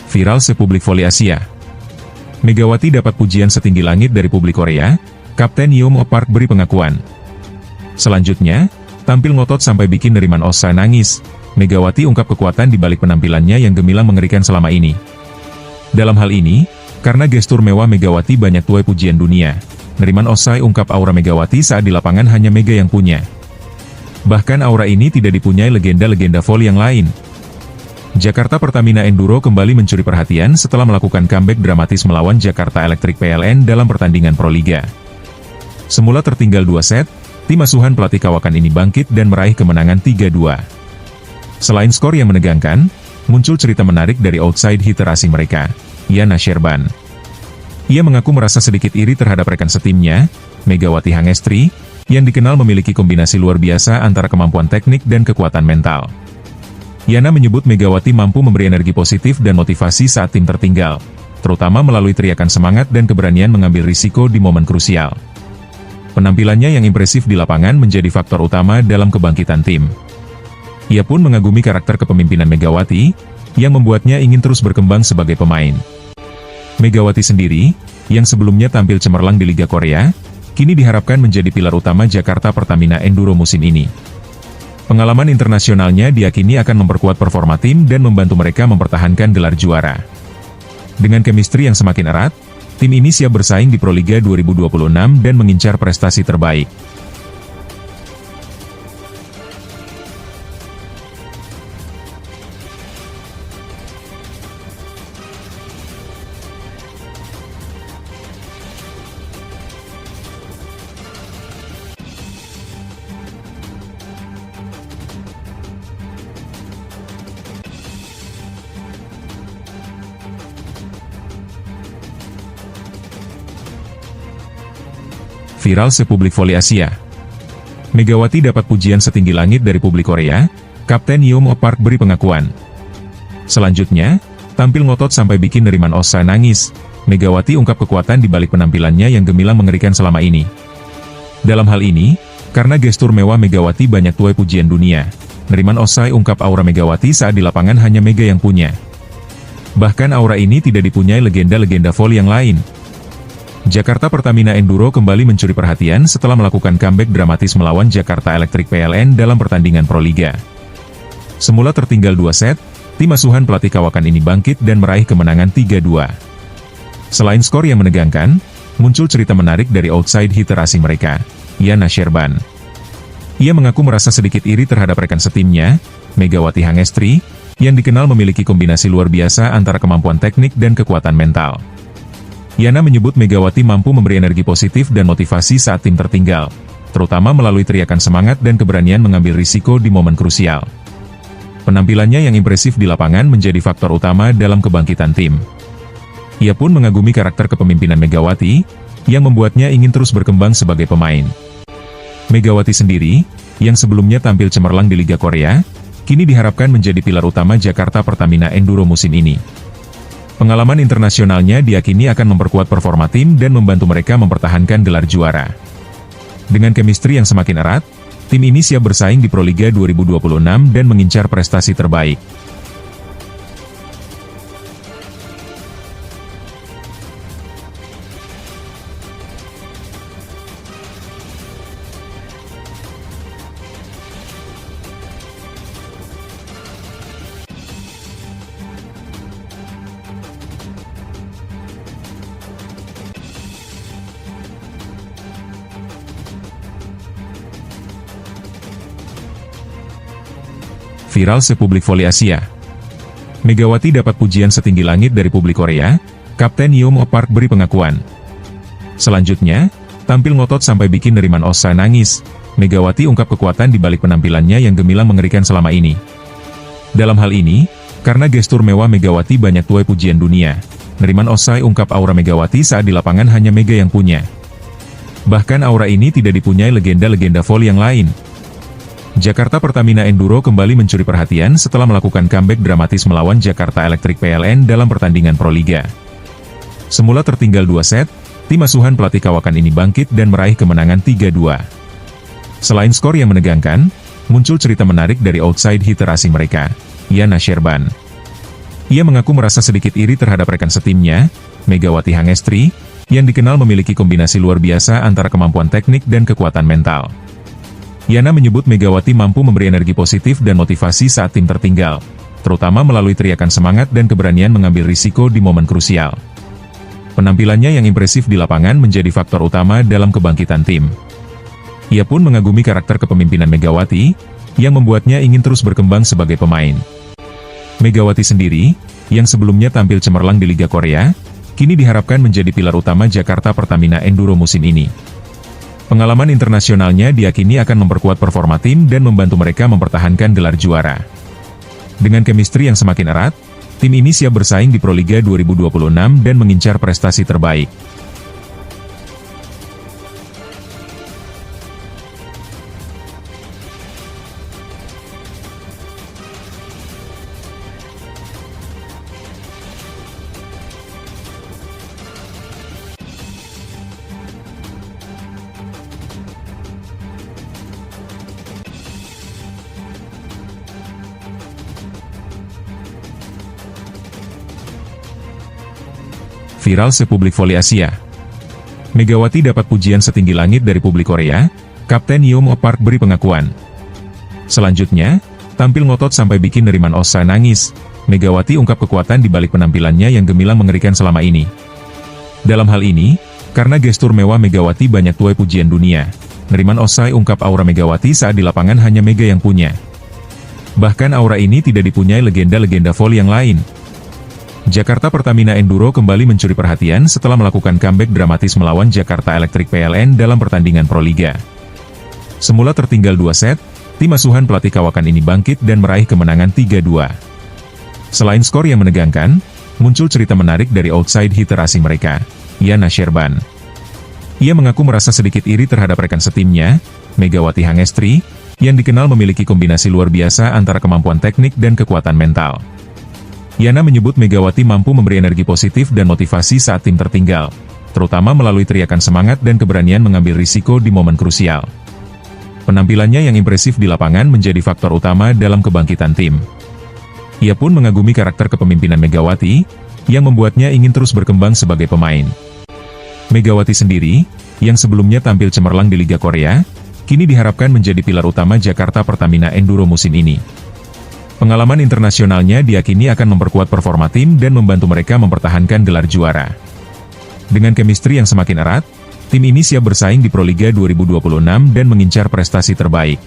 Viral sepublik voli Asia. Megawati dapat pujian setinggi langit dari publik Korea, Kapten Yeom Park beri pengakuan. Selanjutnya, tampil ngotot sampai bikin Neriman Osa nangis, Megawati ungkap kekuatan di balik penampilannya yang gemilang mengerikan selama ini. Dalam hal ini, karena gestur mewah Megawati banyak tuai pujian dunia, Neriman Osai ungkap aura Megawati saat di lapangan hanya Mega yang punya. Bahkan aura ini tidak dipunyai legenda-legenda voli yang lain. Jakarta Pertamina Enduro kembali mencuri perhatian setelah melakukan comeback dramatis melawan Jakarta Electric PLN dalam pertandingan Proliga. Semula tertinggal 2 set, tim asuhan pelatih kawakan ini bangkit dan meraih kemenangan 3-2. Selain skor yang menegangkan, muncul cerita menarik dari outside hitter asing mereka, Yana Sherban. Ia mengaku merasa sedikit iri terhadap rekan setimnya, Megawati Hangestri, yang dikenal memiliki kombinasi luar biasa antara kemampuan teknik dan kekuatan mental. Yana menyebut Megawati mampu memberi energi positif dan motivasi saat tim tertinggal, terutama melalui teriakan semangat dan keberanian mengambil risiko di momen krusial. Penampilannya yang impresif di lapangan menjadi faktor utama dalam kebangkitan tim. Ia pun mengagumi karakter kepemimpinan Megawati, yang membuatnya ingin terus berkembang sebagai pemain. Megawati sendiri, yang sebelumnya tampil cemerlang di Liga Korea, kini diharapkan menjadi pilar utama Jakarta Pertamina Enduro musim ini. Pengalaman internasionalnya diyakini akan memperkuat performa tim dan membantu mereka mempertahankan gelar juara. Dengan chemistry yang semakin erat, tim ini siap bersaing di Proliga 2026 dan mengincar prestasi terbaik. Viral sepublik voli Asia. Megawati dapat pujian setinggi langit dari publik Korea, Kapten Yeom Park beri pengakuan. Selanjutnya, tampil ngotot sampai bikin Neriman Osa nangis, Megawati ungkap kekuatan di balik penampilannya yang gemilang mengerikan selama ini. Dalam hal ini, karena gestur mewah Megawati banyak tuai pujian dunia, Neriman Osai ungkap aura Megawati saat di lapangan hanya Mega yang punya. Bahkan aura ini tidak dipunyai legenda-legenda voli yang lain. Jakarta Pertamina Enduro kembali mencuri perhatian setelah melakukan comeback dramatis melawan Jakarta Electric PLN dalam pertandingan Proliga. Semula tertinggal 2 set, tim asuhan pelatih kawakan ini bangkit dan meraih kemenangan 3-2. Selain skor yang menegangkan, muncul cerita menarik dari outside hitter asing mereka, Yana Sherban. Ia mengaku merasa sedikit iri terhadap rekan setimnya, Megawati Hangestri, yang dikenal memiliki kombinasi luar biasa antara kemampuan teknik dan kekuatan mental. Yana menyebut Megawati mampu memberi energi positif dan motivasi saat tim tertinggal, terutama melalui teriakan semangat dan keberanian mengambil risiko di momen krusial. Penampilannya yang impresif di lapangan menjadi faktor utama dalam kebangkitan tim. Ia pun mengagumi karakter kepemimpinan Megawati, yang membuatnya ingin terus berkembang sebagai pemain. Megawati sendiri, yang sebelumnya tampil cemerlang di Liga Korea, kini diharapkan menjadi pilar utama Jakarta Pertamina Enduro musim ini. Pengalaman internasionalnya diyakini akan memperkuat performa tim dan membantu mereka mempertahankan gelar juara. Dengan chemistry yang semakin erat, tim ini siap bersaing di Proliga 2026 dan mengincar prestasi terbaik. Viral sepublik voli Asia. Megawati dapat pujian setinggi langit dari publik Korea, Kapten Yeom Park beri pengakuan. Selanjutnya, tampil ngotot sampai bikin Neriman Osa nangis, Megawati ungkap kekuatan di balik penampilannya yang gemilang mengerikan selama ini. Dalam hal ini, karena gestur mewah Megawati banyak tuai pujian dunia, Neriman Osai ungkap aura Megawati saat di lapangan hanya Mega yang punya. Bahkan aura ini tidak dipunyai legenda-legenda voli yang lain. Jakarta Pertamina Enduro kembali mencuri perhatian setelah melakukan comeback dramatis melawan Jakarta Electric PLN dalam pertandingan Proliga. Semula tertinggal 2 set, tim asuhan pelatih kawakan ini bangkit dan meraih kemenangan 3-2. Selain skor yang menegangkan, muncul cerita menarik dari outside hitter asing mereka, Yana Sherban. Ia mengaku merasa sedikit iri terhadap rekan setimnya, Megawati Hangestri, yang dikenal memiliki kombinasi luar biasa antara kemampuan teknik dan kekuatan mental. Yana menyebut Megawati mampu memberi energi positif dan motivasi saat tim tertinggal, terutama melalui teriakan semangat dan keberanian mengambil risiko di momen krusial. Penampilannya yang impresif di lapangan menjadi faktor utama dalam kebangkitan tim. Ia pun mengagumi karakter kepemimpinan Megawati, yang membuatnya ingin terus berkembang sebagai pemain. Megawati sendiri, yang sebelumnya tampil cemerlang di Liga Korea, kini diharapkan menjadi pilar utama Jakarta Pertamina Enduro musim ini. Pengalaman internasionalnya diyakini akan memperkuat performa tim dan membantu mereka mempertahankan gelar juara. Dengan chemistry yang semakin erat, tim ini siap bersaing di Proliga 2026 dan mengincar prestasi terbaik. Viral sepublik voli Asia. Megawati dapat pujian setinggi langit dari publik Korea, Kapten Yeom Park beri pengakuan. Selanjutnya, tampil ngotot sampai bikin Neriman Osa nangis, Megawati ungkap kekuatan di balik penampilannya yang gemilang mengerikan selama ini. Dalam hal ini, karena gestur mewah Megawati banyak tuai pujian dunia, Neriman Osai ungkap aura Megawati saat di lapangan hanya Mega yang punya. Bahkan aura ini tidak dipunyai legenda-legenda voli yang lain. Jakarta Pertamina Enduro kembali mencuri perhatian setelah melakukan comeback dramatis melawan Jakarta Electric PLN dalam pertandingan Proliga. Semula tertinggal 2 set, tim asuhan pelatih kawakan ini bangkit dan meraih kemenangan 3-2. Selain skor yang menegangkan, muncul cerita menarik dari outside hitter asing mereka, Yana Sherban. Ia mengaku merasa sedikit iri terhadap rekan setimnya, Megawati Hangestri, yang dikenal memiliki kombinasi luar biasa antara kemampuan teknik dan kekuatan mental. Yana menyebut Megawati mampu memberi energi positif dan motivasi saat tim tertinggal, terutama melalui teriakan semangat dan keberanian mengambil risiko di momen krusial. Penampilannya yang impresif di lapangan menjadi faktor utama dalam kebangkitan tim. Ia pun mengagumi karakter kepemimpinan Megawati, yang membuatnya ingin terus berkembang sebagai pemain. Megawati sendiri, yang sebelumnya tampil cemerlang di Liga Korea, kini diharapkan menjadi pilar utama Jakarta Pertamina Enduro musim ini. Pengalaman internasionalnya diyakini akan memperkuat performa tim dan membantu mereka mempertahankan gelar juara. Dengan chemistry yang semakin erat, tim ini siap bersaing di Proliga 2026 dan mengincar prestasi terbaik.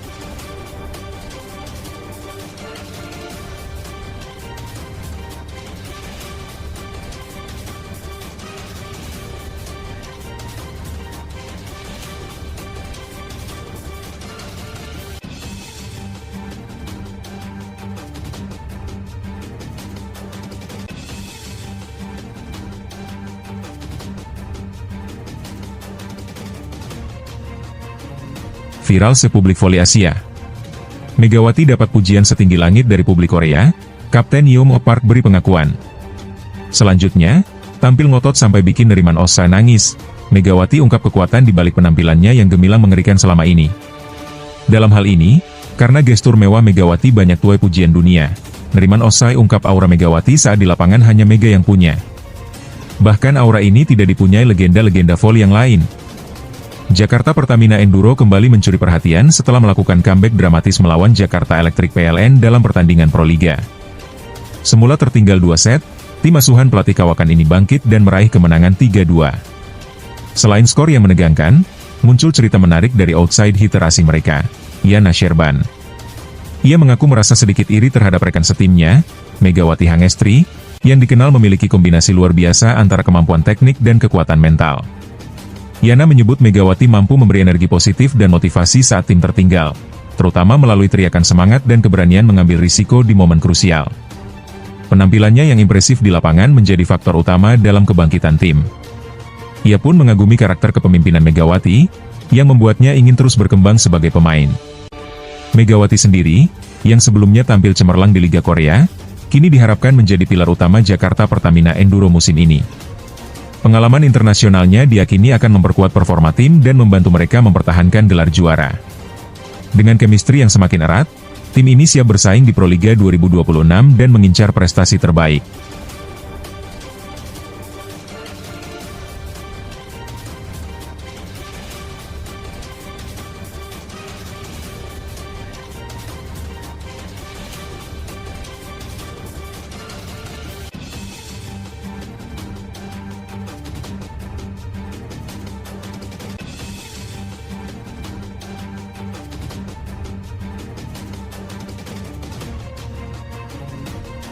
Viral sepublik voli Asia. Megawati dapat pujian setinggi langit dari publik Korea, Kapten Yeom Park beri pengakuan. Selanjutnya, tampil ngotot sampai bikin Neriman Osa nangis, Megawati ungkap kekuatan di balik penampilannya yang gemilang mengerikan selama ini. Dalam hal ini, karena gestur mewah Megawati banyak tuai pujian dunia, Neriman Osai ungkap aura Megawati saat di lapangan hanya Mega yang punya. Bahkan aura ini tidak dipunyai legenda-legenda voli yang lain. Jakarta Pertamina Enduro kembali mencuri perhatian setelah melakukan comeback dramatis melawan Jakarta Electric PLN dalam pertandingan Proliga. Semula tertinggal 2 set, tim asuhan pelatih kawakan ini bangkit dan meraih kemenangan 3-2. Selain skor yang menegangkan, muncul cerita menarik dari outside hitter asing mereka, Yana Sherban. Ia mengaku merasa sedikit iri terhadap rekan setimnya, Megawati Hangestri, yang dikenal memiliki kombinasi luar biasa antara kemampuan teknik dan kekuatan mental. Yana menyebut Megawati mampu memberi energi positif dan motivasi saat tim tertinggal, terutama melalui teriakan semangat dan keberanian mengambil risiko di momen krusial. Penampilannya yang impresif di lapangan menjadi faktor utama dalam kebangkitan tim. Ia pun mengagumi karakter kepemimpinan Megawati, yang membuatnya ingin terus berkembang sebagai pemain. Megawati sendiri, yang sebelumnya tampil cemerlang di Liga Korea, kini diharapkan menjadi pilar utama Jakarta Pertamina Enduro musim ini. Pengalaman internasionalnya diyakini akan memperkuat performa tim dan membantu mereka mempertahankan gelar juara. Dengan chemistry yang semakin erat, tim ini siap bersaing di Proliga 2026 dan mengincar prestasi terbaik.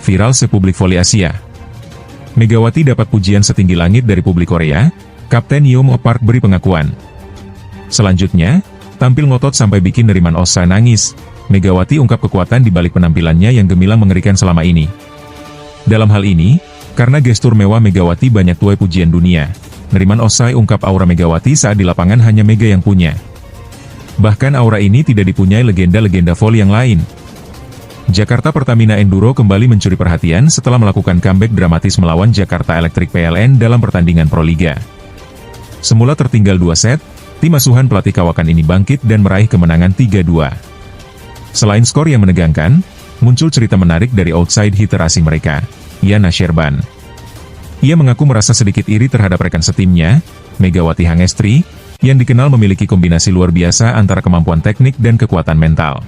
Viral sepublik voli Asia. Megawati dapat pujian setinggi langit dari publik Korea, Kapten Yeom Park beri pengakuan. Selanjutnya, tampil ngotot sampai bikin Neriman Osa nangis, Megawati ungkap kekuatan di balik penampilannya yang gemilang mengerikan selama ini. Dalam hal ini, karena gestur mewah Megawati banyak tuai pujian dunia, Neriman Osai ungkap aura Megawati saat di lapangan hanya Mega yang punya. Bahkan aura ini tidak dipunyai legenda-legenda voli yang lain. Jakarta Pertamina Enduro kembali mencuri perhatian setelah melakukan comeback dramatis melawan Jakarta Electric PLN dalam pertandingan Proliga. Semula tertinggal 2 set, tim asuhan pelatih kawakan ini bangkit dan meraih kemenangan 3-2. Selain skor yang menegangkan, muncul cerita menarik dari outside hitter asing mereka, Yana Sherban. Ia mengaku merasa sedikit iri terhadap rekan setimnya, Megawati Hangestri, yang dikenal memiliki kombinasi luar biasa antara kemampuan teknik dan kekuatan mental.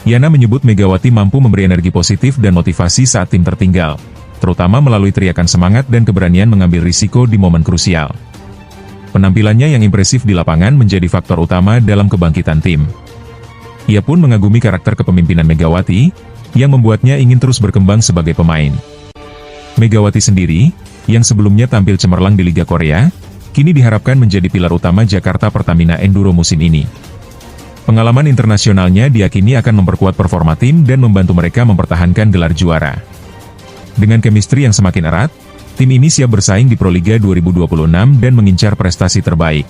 Yana menyebut Megawati mampu memberi energi positif dan motivasi saat tim tertinggal, terutama melalui teriakan semangat dan keberanian mengambil risiko di momen krusial. Penampilannya yang impresif di lapangan menjadi faktor utama dalam kebangkitan tim. Ia pun mengagumi karakter kepemimpinan Megawati, yang membuatnya ingin terus berkembang sebagai pemain. Megawati sendiri, yang sebelumnya tampil cemerlang di Liga Korea, kini diharapkan menjadi pilar utama Jakarta Pertamina Enduro musim ini. Pengalaman internasionalnya diyakini akan memperkuat performa tim dan membantu mereka mempertahankan gelar juara. Dengan chemistry yang semakin erat, tim ini siap bersaing di Proliga 2026 dan mengincar prestasi terbaik.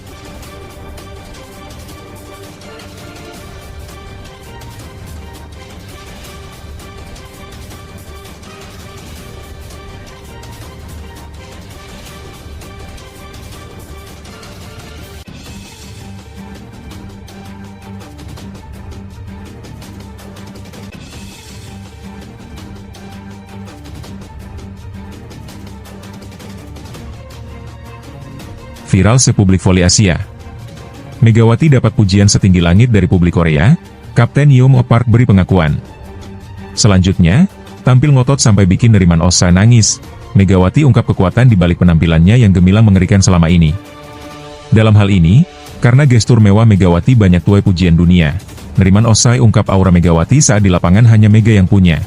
Viral sepublik voli Asia. Megawati dapat pujian setinggi langit dari publik Korea, Kapten Yeom Park beri pengakuan. Selanjutnya, tampil ngotot sampai bikin Neriman Osa nangis. Megawati ungkap kekuatan di balik penampilannya yang gemilang mengerikan selama ini. Dalam hal ini, karena gestur mewah Megawati banyak tuai pujian dunia. Neriman Osai ungkap aura Megawati saat di lapangan hanya Mega yang punya.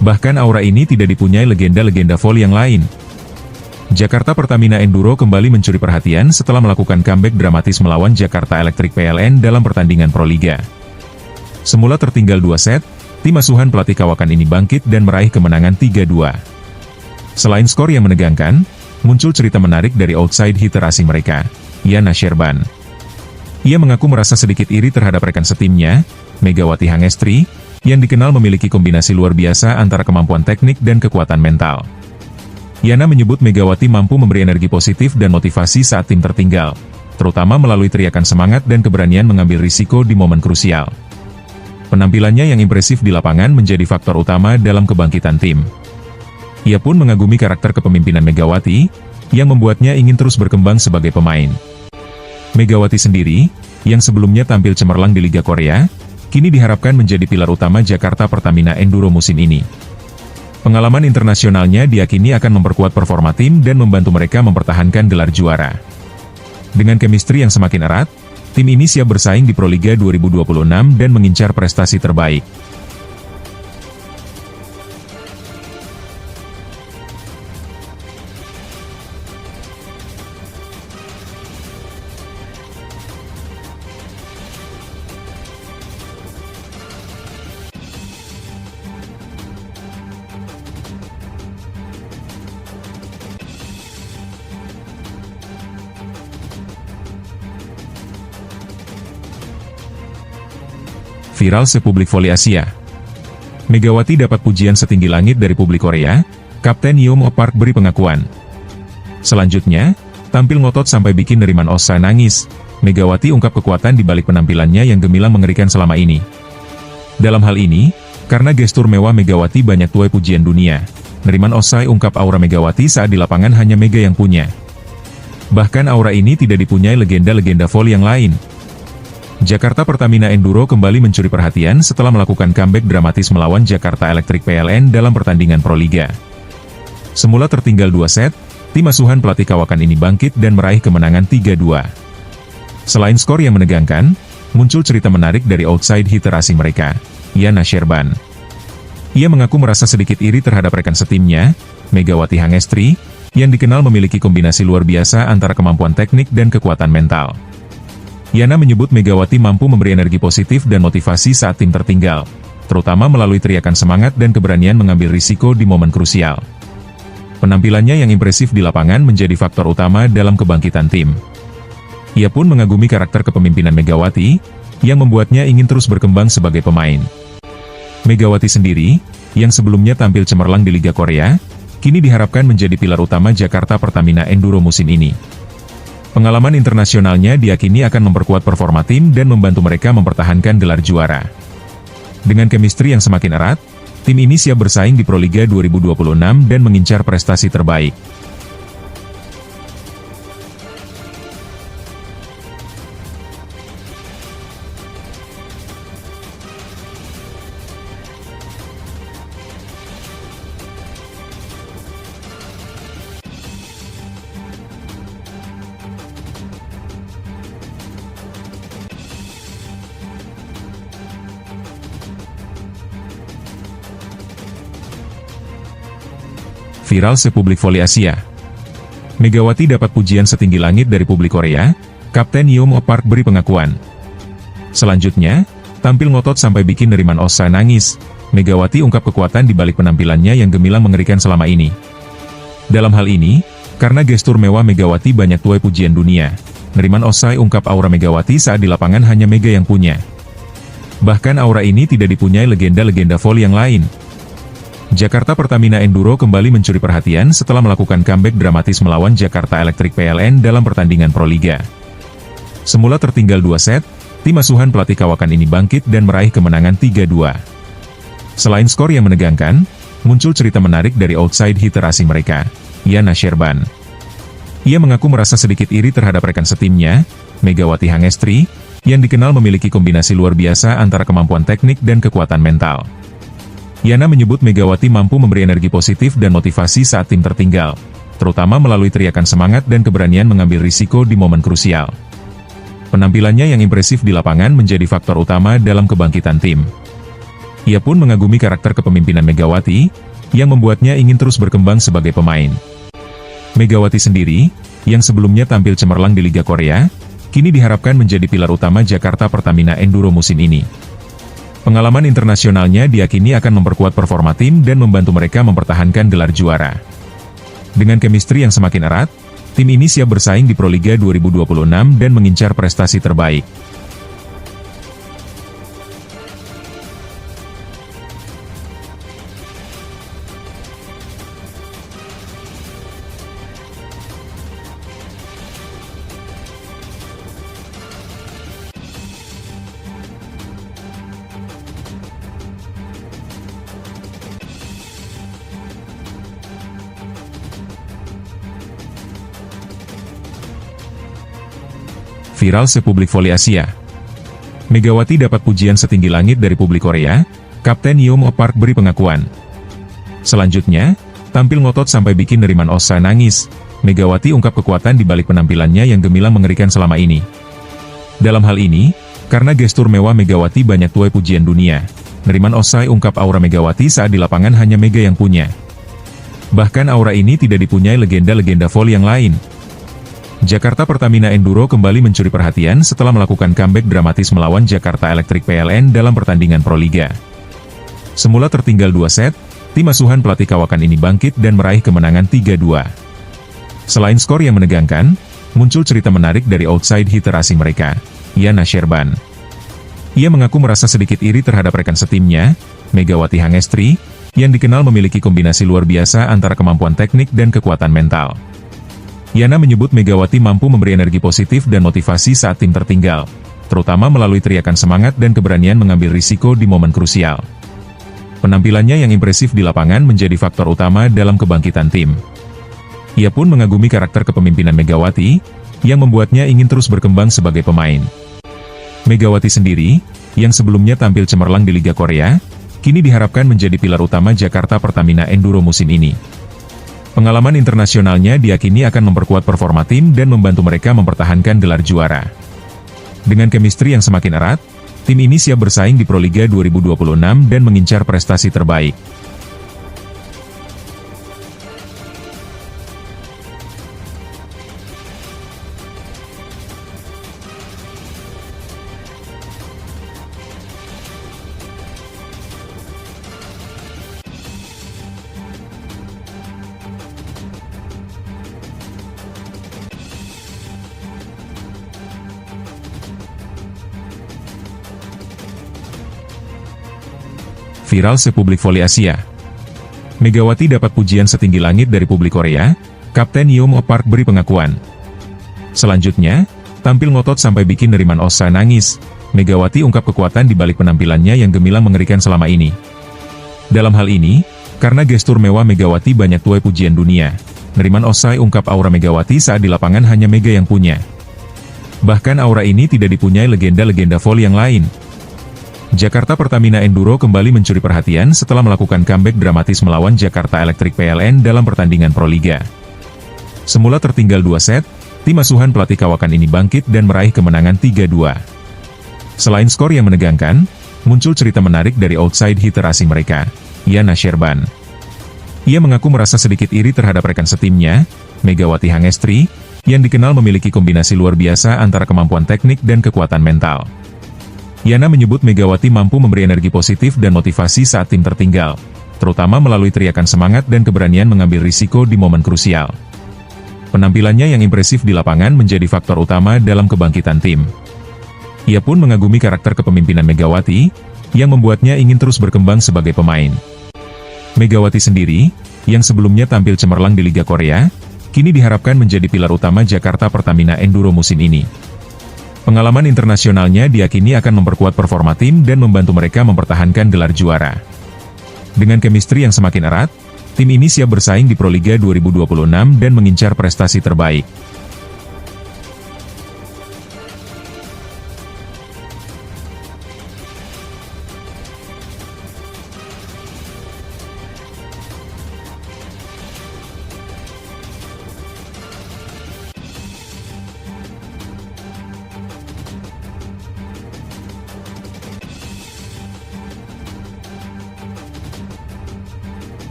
Bahkan aura ini tidak dipunyai legenda-legenda voli yang lain. Jakarta Pertamina Enduro kembali mencuri perhatian setelah melakukan comeback dramatis melawan Jakarta Electric PLN dalam pertandingan Proliga. Semula tertinggal 2 set, tim asuhan pelatih kawakan ini bangkit dan meraih kemenangan 3-2. Selain skor yang menegangkan, muncul cerita menarik dari outside hitter asing mereka, Yana Sherban. Ia mengaku merasa sedikit iri terhadap rekan setimnya, Megawati Hangestri, yang dikenal memiliki kombinasi luar biasa antara kemampuan teknik dan kekuatan mental. Yana menyebut Megawati mampu memberi energi positif dan motivasi saat tim tertinggal, terutama melalui teriakan semangat dan keberanian mengambil risiko di momen krusial. Penampilannya yang impresif di lapangan menjadi faktor utama dalam kebangkitan tim. Ia pun mengagumi karakter kepemimpinan Megawati, yang membuatnya ingin terus berkembang sebagai pemain. Megawati sendiri, yang sebelumnya tampil cemerlang di Liga Korea, kini diharapkan menjadi pilar utama Jakarta Pertamina Enduro musim ini. Pengalaman internasionalnya diyakini akan memperkuat performa tim dan membantu mereka mempertahankan gelar juara. Dengan chemistry yang semakin erat, tim ini siap bersaing di Proliga 2026 dan mengincar prestasi terbaik. Viral sepublik voli Asia. Megawati dapat pujian setinggi langit dari publik Korea, Kapten Yeom Park beri pengakuan. Selanjutnya, tampil ngotot sampai bikin Neriman Osa nangis. Megawati ungkap kekuatan di balik penampilannya yang gemilang mengerikan selama ini. Dalam hal ini, karena gestur mewah Megawati banyak tuai pujian dunia, Neriman Osai ungkap aura Megawati saat di lapangan hanya Mega yang punya. Bahkan aura ini tidak dipunyai legenda-legenda voli yang lain. Jakarta Pertamina Enduro kembali mencuri perhatian setelah melakukan comeback dramatis melawan Jakarta Electric PLN dalam pertandingan Proliga. Semula tertinggal 2 set, tim asuhan pelatih kawakan ini bangkit dan meraih kemenangan 3-2. Selain skor yang menegangkan, muncul cerita menarik dari outside hitter asing mereka, Yana Sherban. Ia mengaku merasa sedikit iri terhadap rekan setimnya, Megawati Hangestri, yang dikenal memiliki kombinasi luar biasa antara kemampuan teknik dan kekuatan mental. Yana menyebut Megawati mampu memberi energi positif dan motivasi saat tim tertinggal, terutama melalui teriakan semangat dan keberanian mengambil risiko di momen krusial. Penampilannya yang impresif di lapangan menjadi faktor utama dalam kebangkitan tim. Ia pun mengagumi karakter kepemimpinan Megawati, yang membuatnya ingin terus berkembang sebagai pemain. Megawati sendiri, yang sebelumnya tampil cemerlang di Liga Korea, kini diharapkan menjadi pilar utama Jakarta Pertamina Enduro musim ini. Pengalaman internasionalnya diyakini akan memperkuat performa tim dan membantu mereka mempertahankan gelar juara. Dengan chemistry yang semakin erat, tim ini siap bersaing di Proliga 2026 dan mengincar prestasi terbaik. Viral sepublik voli Asia. Megawati dapat pujian setinggi langit dari publik Korea, Kapten Yeom Park beri pengakuan. Selanjutnya, tampil ngotot sampai bikin Neriman Osa nangis. Megawati ungkap kekuatan di balik penampilannya yang gemilang mengerikan selama ini. Dalam hal ini, karena gestur mewah Megawati banyak tuai pujian dunia. Neriman Osai ungkap aura Megawati saat di lapangan hanya Mega yang punya. Bahkan aura ini tidak dipunyai legenda-legenda voli yang lain. Jakarta Pertamina Enduro kembali mencuri perhatian setelah melakukan comeback dramatis melawan Jakarta Electric PLN dalam pertandingan Proliga. Semula tertinggal 2 set, tim asuhan pelatih kawakan ini bangkit dan meraih kemenangan 3-2. Selain skor yang menegangkan, muncul cerita menarik dari outside hitter asing mereka, Yana Sherban. Ia mengaku merasa sedikit iri terhadap rekan setimnya, Megawati Hangestri, yang dikenal memiliki kombinasi luar biasa antara kemampuan teknik dan kekuatan mental. Yana menyebut Megawati mampu memberi energi positif dan motivasi saat tim tertinggal, terutama melalui teriakan semangat dan keberanian mengambil risiko di momen krusial. Penampilannya yang impresif di lapangan menjadi faktor utama dalam kebangkitan tim. Ia pun mengagumi karakter kepemimpinan Megawati, yang membuatnya ingin terus berkembang sebagai pemain. Megawati sendiri, yang sebelumnya tampil cemerlang di Liga Korea, kini diharapkan menjadi pilar utama Jakarta Pertamina Enduro musim ini. Pengalaman internasionalnya diyakini akan memperkuat performa tim dan membantu mereka mempertahankan gelar juara. Dengan chemistry yang semakin erat, tim ini siap bersaing di Proliga 2026 dan mengincar prestasi terbaik. Viral sepublik voli Asia. Megawati dapat pujian setinggi langit dari publik Korea, Kapten Yeom Park beri pengakuan. Selanjutnya, tampil ngotot sampai bikin Neriman Osa nangis, Megawati ungkap kekuatan di balik penampilannya yang gemilang mengerikan selama ini. Dalam hal ini, karena gestur mewah Megawati banyak tuai pujian dunia, Neriman Osai ungkap aura Megawati saat di lapangan hanya Mega yang punya. Bahkan aura ini tidak dipunyai legenda-legenda voli yang lain. Jakarta Pertamina Enduro kembali mencuri perhatian setelah melakukan comeback dramatis melawan Jakarta Electric PLN dalam pertandingan Proliga. Semula tertinggal 2 set, tim asuhan pelatih kawakan ini bangkit dan meraih kemenangan 3-2. Selain skor yang menegangkan, muncul cerita menarik dari outside hitter asing mereka, Yana Sherban. Ia mengaku merasa sedikit iri terhadap rekan setimnya, Megawati Hangestri, yang dikenal memiliki kombinasi luar biasa antara kemampuan teknik dan kekuatan mental. Yana menyebut Megawati mampu memberi energi positif dan motivasi saat tim tertinggal, terutama melalui teriakan semangat dan keberanian mengambil risiko di momen krusial. Penampilannya yang impresif di lapangan menjadi faktor utama dalam kebangkitan tim. Ia pun mengagumi karakter kepemimpinan Megawati, yang membuatnya ingin terus berkembang sebagai pemain. Megawati sendiri, yang sebelumnya tampil cemerlang di Liga Korea, kini diharapkan menjadi pilar utama Jakarta Pertamina Enduro musim ini. Pengalaman internasionalnya diyakini akan memperkuat performa tim dan membantu mereka mempertahankan gelar juara. Dengan chemistry yang semakin erat, tim ini siap bersaing di Proliga 2026 dan mengincar prestasi terbaik. Viral sepublik voli Asia. Megawati dapat pujian setinggi langit dari publik Korea, Kapten Yeom Park beri pengakuan. Selanjutnya, tampil ngotot sampai bikin Neriman Osa nangis, Megawati ungkap kekuatan di balik penampilannya yang gemilang mengerikan selama ini. Dalam hal ini, karena gestur mewah Megawati banyak tuai pujian dunia, Neriman Osai ungkap aura Megawati saat di lapangan hanya Mega yang punya. Bahkan aura ini tidak dipunyai legenda-legenda voli yang lain. Jakarta Pertamina Enduro kembali mencuri perhatian setelah melakukan comeback dramatis melawan Jakarta Electric PLN dalam pertandingan Proliga. Semula tertinggal 2 set, tim asuhan pelatih kawakan ini bangkit dan meraih kemenangan 3-2. Selain skor yang menegangkan, muncul cerita menarik dari outside hitter asing mereka, Yana Sherban. Ia mengaku merasa sedikit iri terhadap rekan setimnya, Megawati Hangestri, yang dikenal memiliki kombinasi luar biasa antara kemampuan teknik dan kekuatan mental. Yana menyebut Megawati mampu memberi energi positif dan motivasi saat tim tertinggal, terutama melalui teriakan semangat dan keberanian mengambil risiko di momen krusial. Penampilannya yang impresif di lapangan menjadi faktor utama dalam kebangkitan tim. Ia pun mengagumi karakter kepemimpinan Megawati, yang membuatnya ingin terus berkembang sebagai pemain. Megawati sendiri, yang sebelumnya tampil cemerlang di Liga Korea, kini diharapkan menjadi pilar utama Jakarta Pertamina Enduro musim ini. Pengalaman internasionalnya diyakini akan memperkuat performa tim dan membantu mereka mempertahankan gelar juara. Dengan chemistry yang semakin erat, tim ini siap bersaing di Proliga 2026 dan mengincar prestasi terbaik.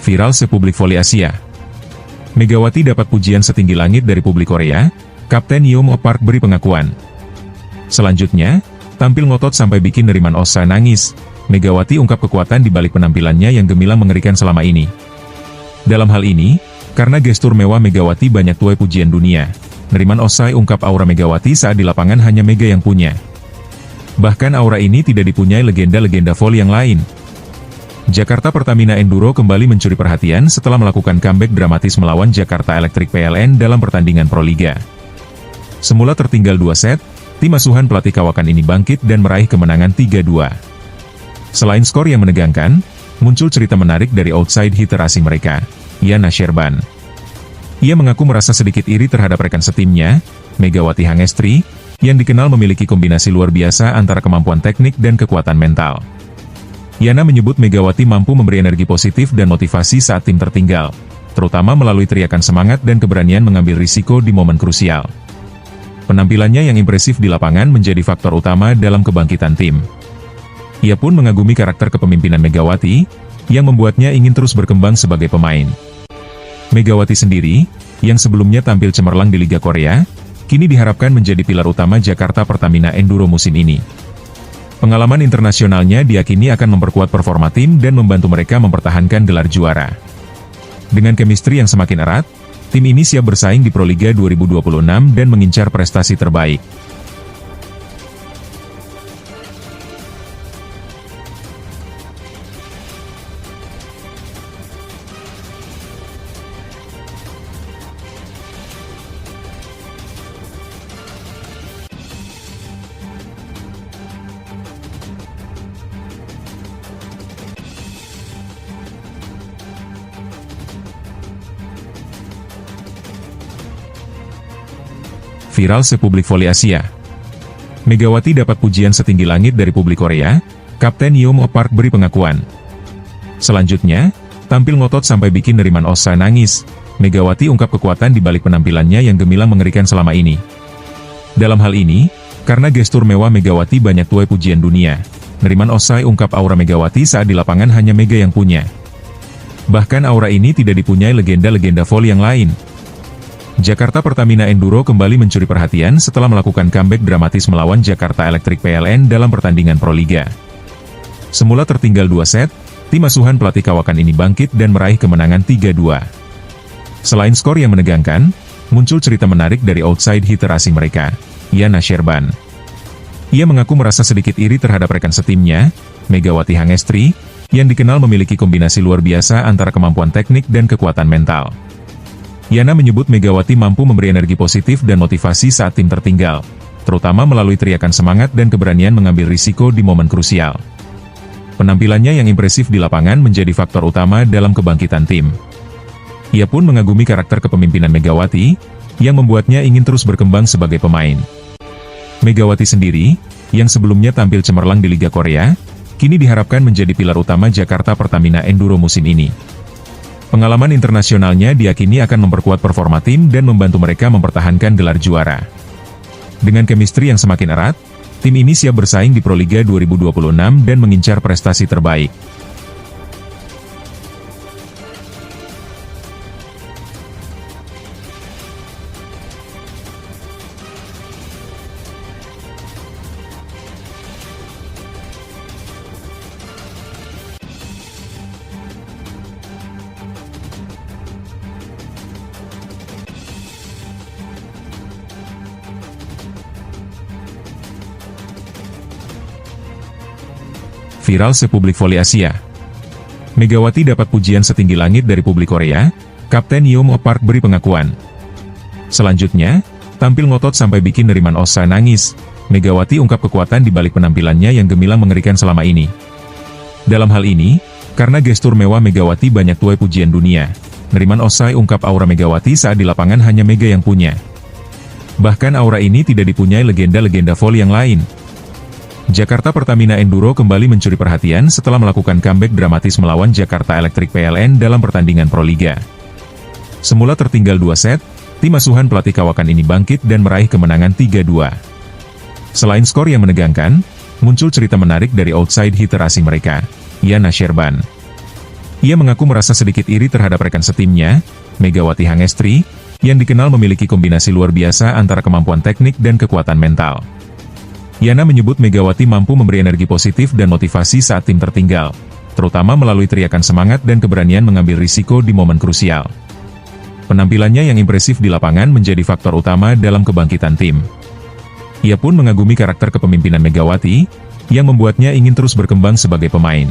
Viral sepublik voli Asia. Megawati dapat pujian setinggi langit dari publik Korea, Kapten Yeom Park beri pengakuan. Selanjutnya, tampil ngotot sampai bikin Neriman Osa nangis, Megawati ungkap kekuatan di balik penampilannya yang gemilang mengerikan selama ini. Dalam hal ini, karena gestur mewah Megawati banyak tuai pujian dunia, Neriman Osai ungkap aura Megawati saat di lapangan hanya Mega yang punya. Bahkan aura ini tidak dipunyai legenda-legenda voli yang lain. Jakarta Pertamina Enduro kembali mencuri perhatian setelah melakukan comeback dramatis melawan Jakarta Electric PLN dalam pertandingan Proliga. Semula tertinggal 2 set, tim asuhan pelatih kawakan ini bangkit dan meraih kemenangan 3-2. Selain skor yang menegangkan, muncul cerita menarik dari outside hitter asing mereka, Yana Sherban. Ia mengaku merasa sedikit iri terhadap rekan setimnya, Megawati Hangestri, yang dikenal memiliki kombinasi luar biasa antara kemampuan teknik dan kekuatan mental. Yana menyebut Megawati mampu memberi energi positif dan motivasi saat tim tertinggal, terutama melalui teriakan semangat dan keberanian mengambil risiko di momen krusial. Penampilannya yang impresif di lapangan menjadi faktor utama dalam kebangkitan tim. Ia pun mengagumi karakter kepemimpinan Megawati, yang membuatnya ingin terus berkembang sebagai pemain. Megawati sendiri, yang sebelumnya tampil cemerlang di Liga Korea, kini diharapkan menjadi pilar utama Jakarta Pertamina Enduro musim ini. Pengalaman internasionalnya diyakini akan memperkuat performa tim dan membantu mereka mempertahankan gelar juara. Dengan chemistry yang semakin erat, tim ini siap bersaing di Proliga 2026 dan mengincar prestasi terbaik. Viral sepublik voli Asia. Megawati dapat pujian setinggi langit dari publik Korea, Kapten Yeom Park beri pengakuan. Selanjutnya, tampil ngotot sampai bikin Neriman Osa nangis, Megawati ungkap kekuatan di balik penampilannya yang gemilang mengerikan selama ini. Dalam hal ini, karena gestur mewah Megawati banyak tuai pujian dunia, Neriman Osai ungkap aura Megawati saat di lapangan hanya Mega yang punya. Bahkan aura ini tidak dipunyai legenda-legenda voli yang lain. Jakarta Pertamina Enduro kembali mencuri perhatian setelah melakukan comeback dramatis melawan Jakarta Electric PLN dalam pertandingan Proliga. Semula tertinggal 2 set, tim asuhan pelatih kawakan ini bangkit dan meraih kemenangan 3-2. Selain skor yang menegangkan, muncul cerita menarik dari outside hitter asing mereka, Yana Sherban. Ia mengaku merasa sedikit iri terhadap rekan setimnya, Megawati Hangestri, yang dikenal memiliki kombinasi luar biasa antara kemampuan teknik dan kekuatan mental. Yana menyebut Megawati mampu memberi energi positif dan motivasi saat tim tertinggal, terutama melalui teriakan semangat dan keberanian mengambil risiko di momen krusial. Penampilannya yang impresif di lapangan menjadi faktor utama dalam kebangkitan tim. Ia pun mengagumi karakter kepemimpinan Megawati, yang membuatnya ingin terus berkembang sebagai pemain. Megawati sendiri, yang sebelumnya tampil cemerlang di Liga Korea, kini diharapkan menjadi pilar utama Jakarta Pertamina Enduro musim ini. Pengalaman internasionalnya diyakini akan memperkuat performa tim dan membantu mereka mempertahankan gelar juara. Dengan chemistry yang semakin erat, tim ini siap bersaing di Proliga 2026 dan mengincar prestasi terbaik. Viral sepublik voli Asia. Megawati dapat pujian setinggi langit dari publik Korea, Kapten Yeom Park beri pengakuan. Selanjutnya, tampil ngotot sampai bikin Neriman Osa nangis, Megawati ungkap kekuatan di balik penampilannya yang gemilang mengerikan selama ini. Dalam hal ini, karena gestur mewah Megawati banyak tuai pujian dunia, Neriman Osai ungkap aura Megawati saat di lapangan hanya Mega yang punya. Bahkan aura ini tidak dipunyai legenda-legenda voli yang lain. Jakarta Pertamina Enduro kembali mencuri perhatian setelah melakukan comeback dramatis melawan Jakarta Electric PLN dalam pertandingan Proliga. Semula tertinggal 2 set, tim asuhan pelatih kawakan ini bangkit dan meraih kemenangan 3-2. Selain skor yang menegangkan, muncul cerita menarik dari outside hitter asing mereka, Yana Sherban. Ia mengaku merasa sedikit iri terhadap rekan setimnya, Megawati Hangestri, yang dikenal memiliki kombinasi luar biasa antara kemampuan teknik dan kekuatan mental. Yana menyebut Megawati mampu memberi energi positif dan motivasi saat tim tertinggal, terutama melalui teriakan semangat dan keberanian mengambil risiko di momen krusial. Penampilannya yang impresif di lapangan menjadi faktor utama dalam kebangkitan tim. Ia pun mengagumi karakter kepemimpinan Megawati, yang membuatnya ingin terus berkembang sebagai pemain.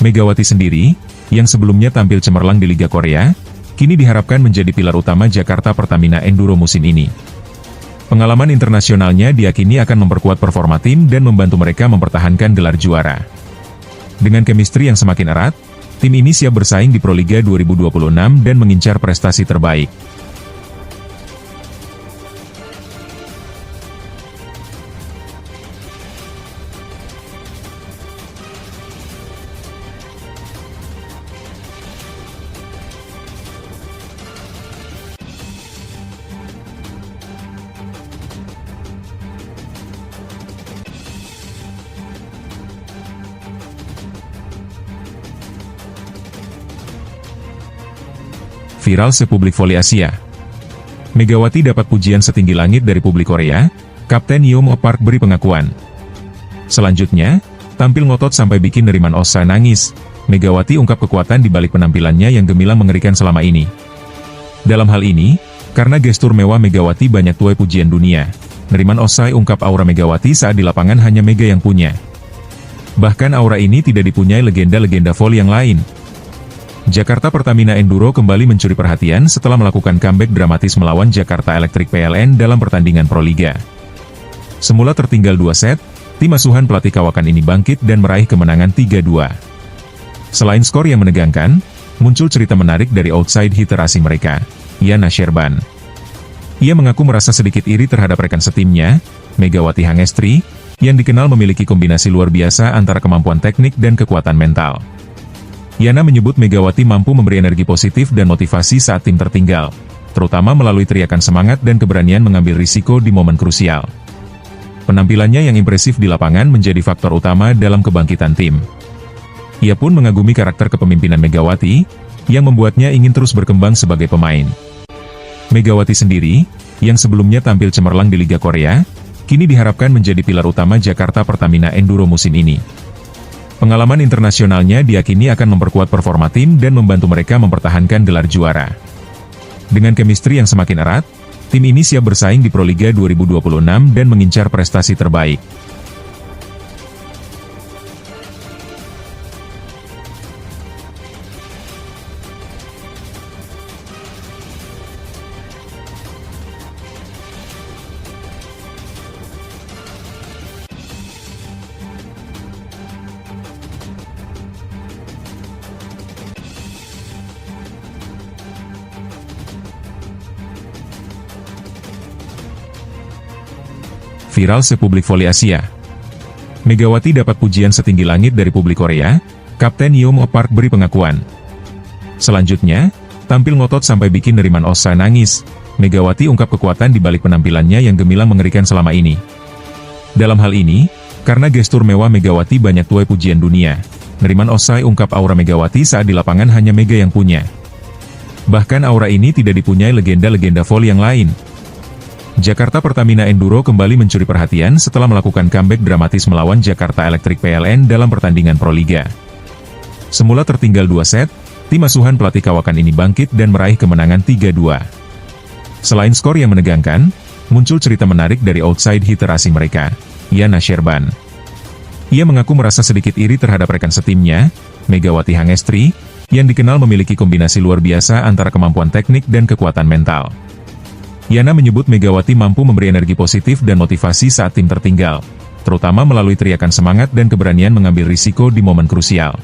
Megawati sendiri, yang sebelumnya tampil cemerlang di Liga Korea, kini diharapkan menjadi pilar utama Jakarta Pertamina Enduro musim ini. Pengalaman internasionalnya diyakini akan memperkuat performa tim dan membantu mereka mempertahankan gelar juara. Dengan chemistry yang semakin erat, tim ini siap bersaing di Proliga 2026 dan mengincar prestasi terbaik. Viral sepublik voli Asia. Megawati dapat pujian setinggi langit dari publik Korea, Kapten Yeom Park beri pengakuan. Selanjutnya, tampil ngotot sampai bikin Neriman Osa nangis, Megawati ungkap kekuatan di balik penampilannya yang gemilang mengerikan selama ini. Dalam hal ini, karena gestur mewah Megawati banyak tuai pujian dunia, Neriman Osai ungkap aura Megawati saat di lapangan hanya Mega yang punya. Bahkan aura ini tidak dipunyai legenda-legenda voli yang lain. Jakarta Pertamina Enduro kembali mencuri perhatian setelah melakukan comeback dramatis melawan Jakarta Electric PLN dalam pertandingan Proliga. Semula tertinggal 2 set, tim asuhan pelatih kawakan ini bangkit dan meraih kemenangan 3-2. Selain skor yang menegangkan, muncul cerita menarik dari outside hitter asing mereka, Yana Sherban. Ia mengaku merasa sedikit iri terhadap rekan setimnya, Megawati Hangestri, yang dikenal memiliki kombinasi luar biasa antara kemampuan teknik dan kekuatan mental. Yana menyebut Megawati mampu memberi energi positif dan motivasi saat tim tertinggal, terutama melalui teriakan semangat dan keberanian mengambil risiko di momen krusial. Penampilannya yang impresif di lapangan menjadi faktor utama dalam kebangkitan tim. Ia pun mengagumi karakter kepemimpinan Megawati, yang membuatnya ingin terus berkembang sebagai pemain. Megawati sendiri, yang sebelumnya tampil cemerlang di Liga Korea, kini diharapkan menjadi pilar utama Jakarta Pertamina Enduro musim ini. Pengalaman internasionalnya diyakini akan memperkuat performa tim dan membantu mereka mempertahankan gelar juara. Dengan chemistry yang semakin erat, tim ini siap bersaing di Proliga 2026 dan mengincar prestasi terbaik. Viral sepublik voli Asia. Megawati dapat pujian setinggi langit dari publik Korea, Kapten Yeom Park beri pengakuan. Selanjutnya, tampil ngotot sampai bikin Neriman Osa nangis, Megawati ungkap kekuatan di balik penampilannya yang gemilang mengerikan selama ini. Dalam hal ini, karena gestur mewah Megawati banyak tuai pujian dunia, Neriman Osai ungkap aura Megawati saat di lapangan hanya Mega yang punya. Bahkan aura ini tidak dipunyai legenda-legenda voli yang lain. Jakarta Pertamina Enduro kembali mencuri perhatian setelah melakukan comeback dramatis melawan Jakarta Electric PLN dalam pertandingan Proliga. Semula tertinggal 2 set, tim asuhan pelatih kawakan ini bangkit dan meraih kemenangan 3-2. Selain skor yang menegangkan, muncul cerita menarik dari outside hitter asing mereka, Yana Sherban. Ia mengaku merasa sedikit iri terhadap rekan setimnya, Megawati Hangestri, yang dikenal memiliki kombinasi luar biasa antara kemampuan teknik dan kekuatan mental. Yana menyebut Megawati mampu memberi energi positif dan motivasi saat tim tertinggal, terutama melalui teriakan semangat dan keberanian mengambil risiko di momen krusial.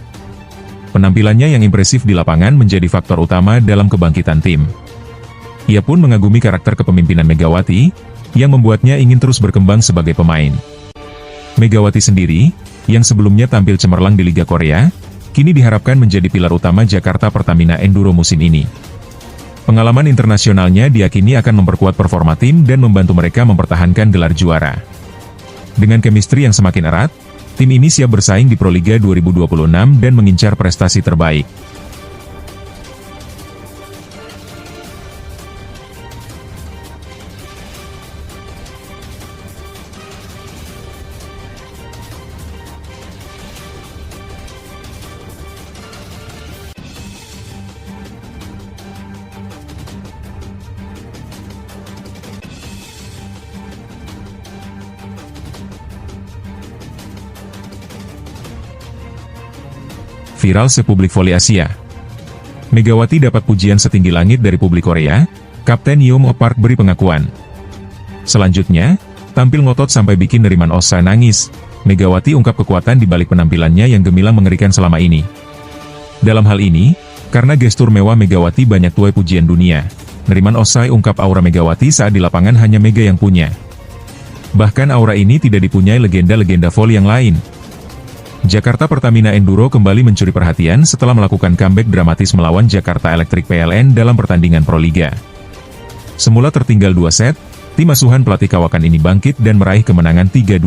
Penampilannya yang impresif di lapangan menjadi faktor utama dalam kebangkitan tim. Ia pun mengagumi karakter kepemimpinan Megawati, yang membuatnya ingin terus berkembang sebagai pemain. Megawati sendiri, yang sebelumnya tampil cemerlang di Liga Korea, kini diharapkan menjadi pilar utama Jakarta Pertamina Enduro musim ini. Pengalaman internasionalnya diyakini akan memperkuat performa tim dan membantu mereka mempertahankan gelar juara. Dengan chemistry yang semakin erat, tim ini siap bersaing di Proliga 2026 dan mengincar prestasi terbaik. Viral sepublik voli Asia. Megawati dapat pujian setinggi langit dari publik Korea, Kapten Yeom Park beri pengakuan. Selanjutnya, tampil ngotot sampai bikin Neriman Osa nangis, Megawati ungkap kekuatan di balik penampilannya yang gemilang mengerikan selama ini. Dalam hal ini, karena gestur mewah Megawati banyak tuai pujian dunia, Neriman Osai ungkap aura Megawati saat di lapangan hanya Mega yang punya. Bahkan aura ini tidak dipunyai legenda-legenda voli yang lain. Jakarta Pertamina Enduro kembali mencuri perhatian setelah melakukan comeback dramatis melawan Jakarta Electric PLN dalam pertandingan Proliga. Semula tertinggal 2 set, tim asuhan pelatih kawakan ini bangkit dan meraih kemenangan 3-2.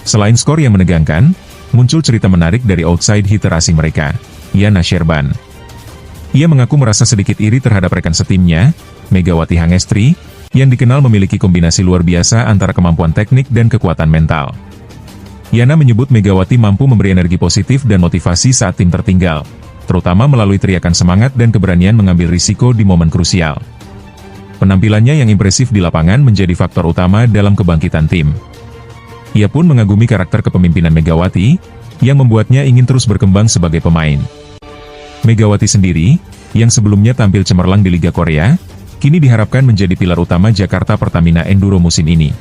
Selain skor yang menegangkan, muncul cerita menarik dari outside hitter asing mereka, Yana Sherban. Ia mengaku merasa sedikit iri terhadap rekan setimnya, Megawati Hangestri, yang dikenal memiliki kombinasi luar biasa antara kemampuan teknik dan kekuatan mental. Yana menyebut Megawati mampu memberi energi positif dan motivasi saat tim tertinggal, terutama melalui teriakan semangat dan keberanian mengambil risiko di momen krusial. Penampilannya yang impresif di lapangan menjadi faktor utama dalam kebangkitan tim. Ia pun mengagumi karakter kepemimpinan Megawati, yang membuatnya ingin terus berkembang sebagai pemain. Megawati sendiri, yang sebelumnya tampil cemerlang di Liga Korea, kini diharapkan menjadi pilar utama Jakarta Pertamina Enduro musim ini.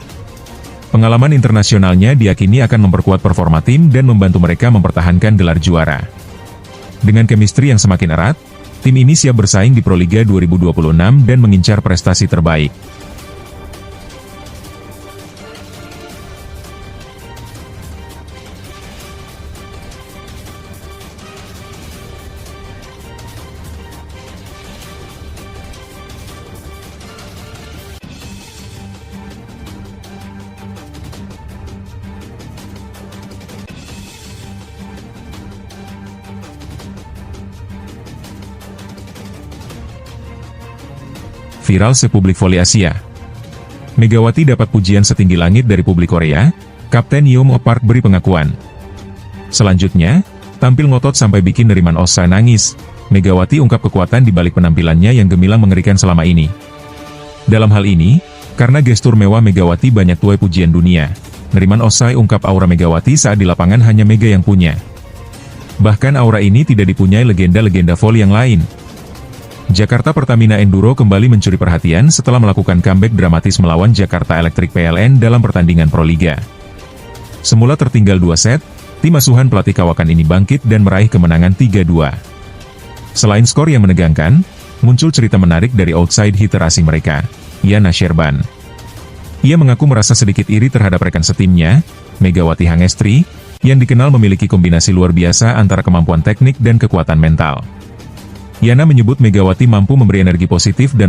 Pengalaman internasionalnya diyakini akan memperkuat performa tim dan membantu mereka mempertahankan gelar juara. Dengan chemistry yang semakin erat, tim ini siap bersaing di Proliga 2026 dan mengincar prestasi terbaik. Viral sepublik voli Asia. Megawati dapat pujian setinggi langit dari publik Korea, Kapten Yeom Park beri pengakuan. Selanjutnya, tampil ngotot sampai bikin Neriman Osa nangis, Megawati ungkap kekuatan di balik penampilannya yang gemilang mengerikan selama ini. Dalam hal ini, karena gestur mewah Megawati banyak tuai pujian dunia, Neriman Osai ungkap aura Megawati saat di lapangan hanya Mega yang punya. Bahkan aura ini tidak dipunyai legenda-legenda voli yang lain. Jakarta Pertamina Enduro kembali mencuri perhatian setelah melakukan comeback dramatis melawan Jakarta Electric PLN dalam pertandingan Proliga. Semula tertinggal 2 set, tim asuhan pelatih kawakan ini bangkit dan meraih kemenangan 3-2. Selain skor yang menegangkan, muncul cerita menarik dari outside hitter asing mereka, Yana Sherban. Ia mengaku merasa sedikit iri terhadap rekan setimnya, Megawati Hangestri, yang dikenal memiliki kombinasi luar biasa antara kemampuan teknik dan kekuatan mental. Yana menyebut Megawati mampu memberi energi positif dan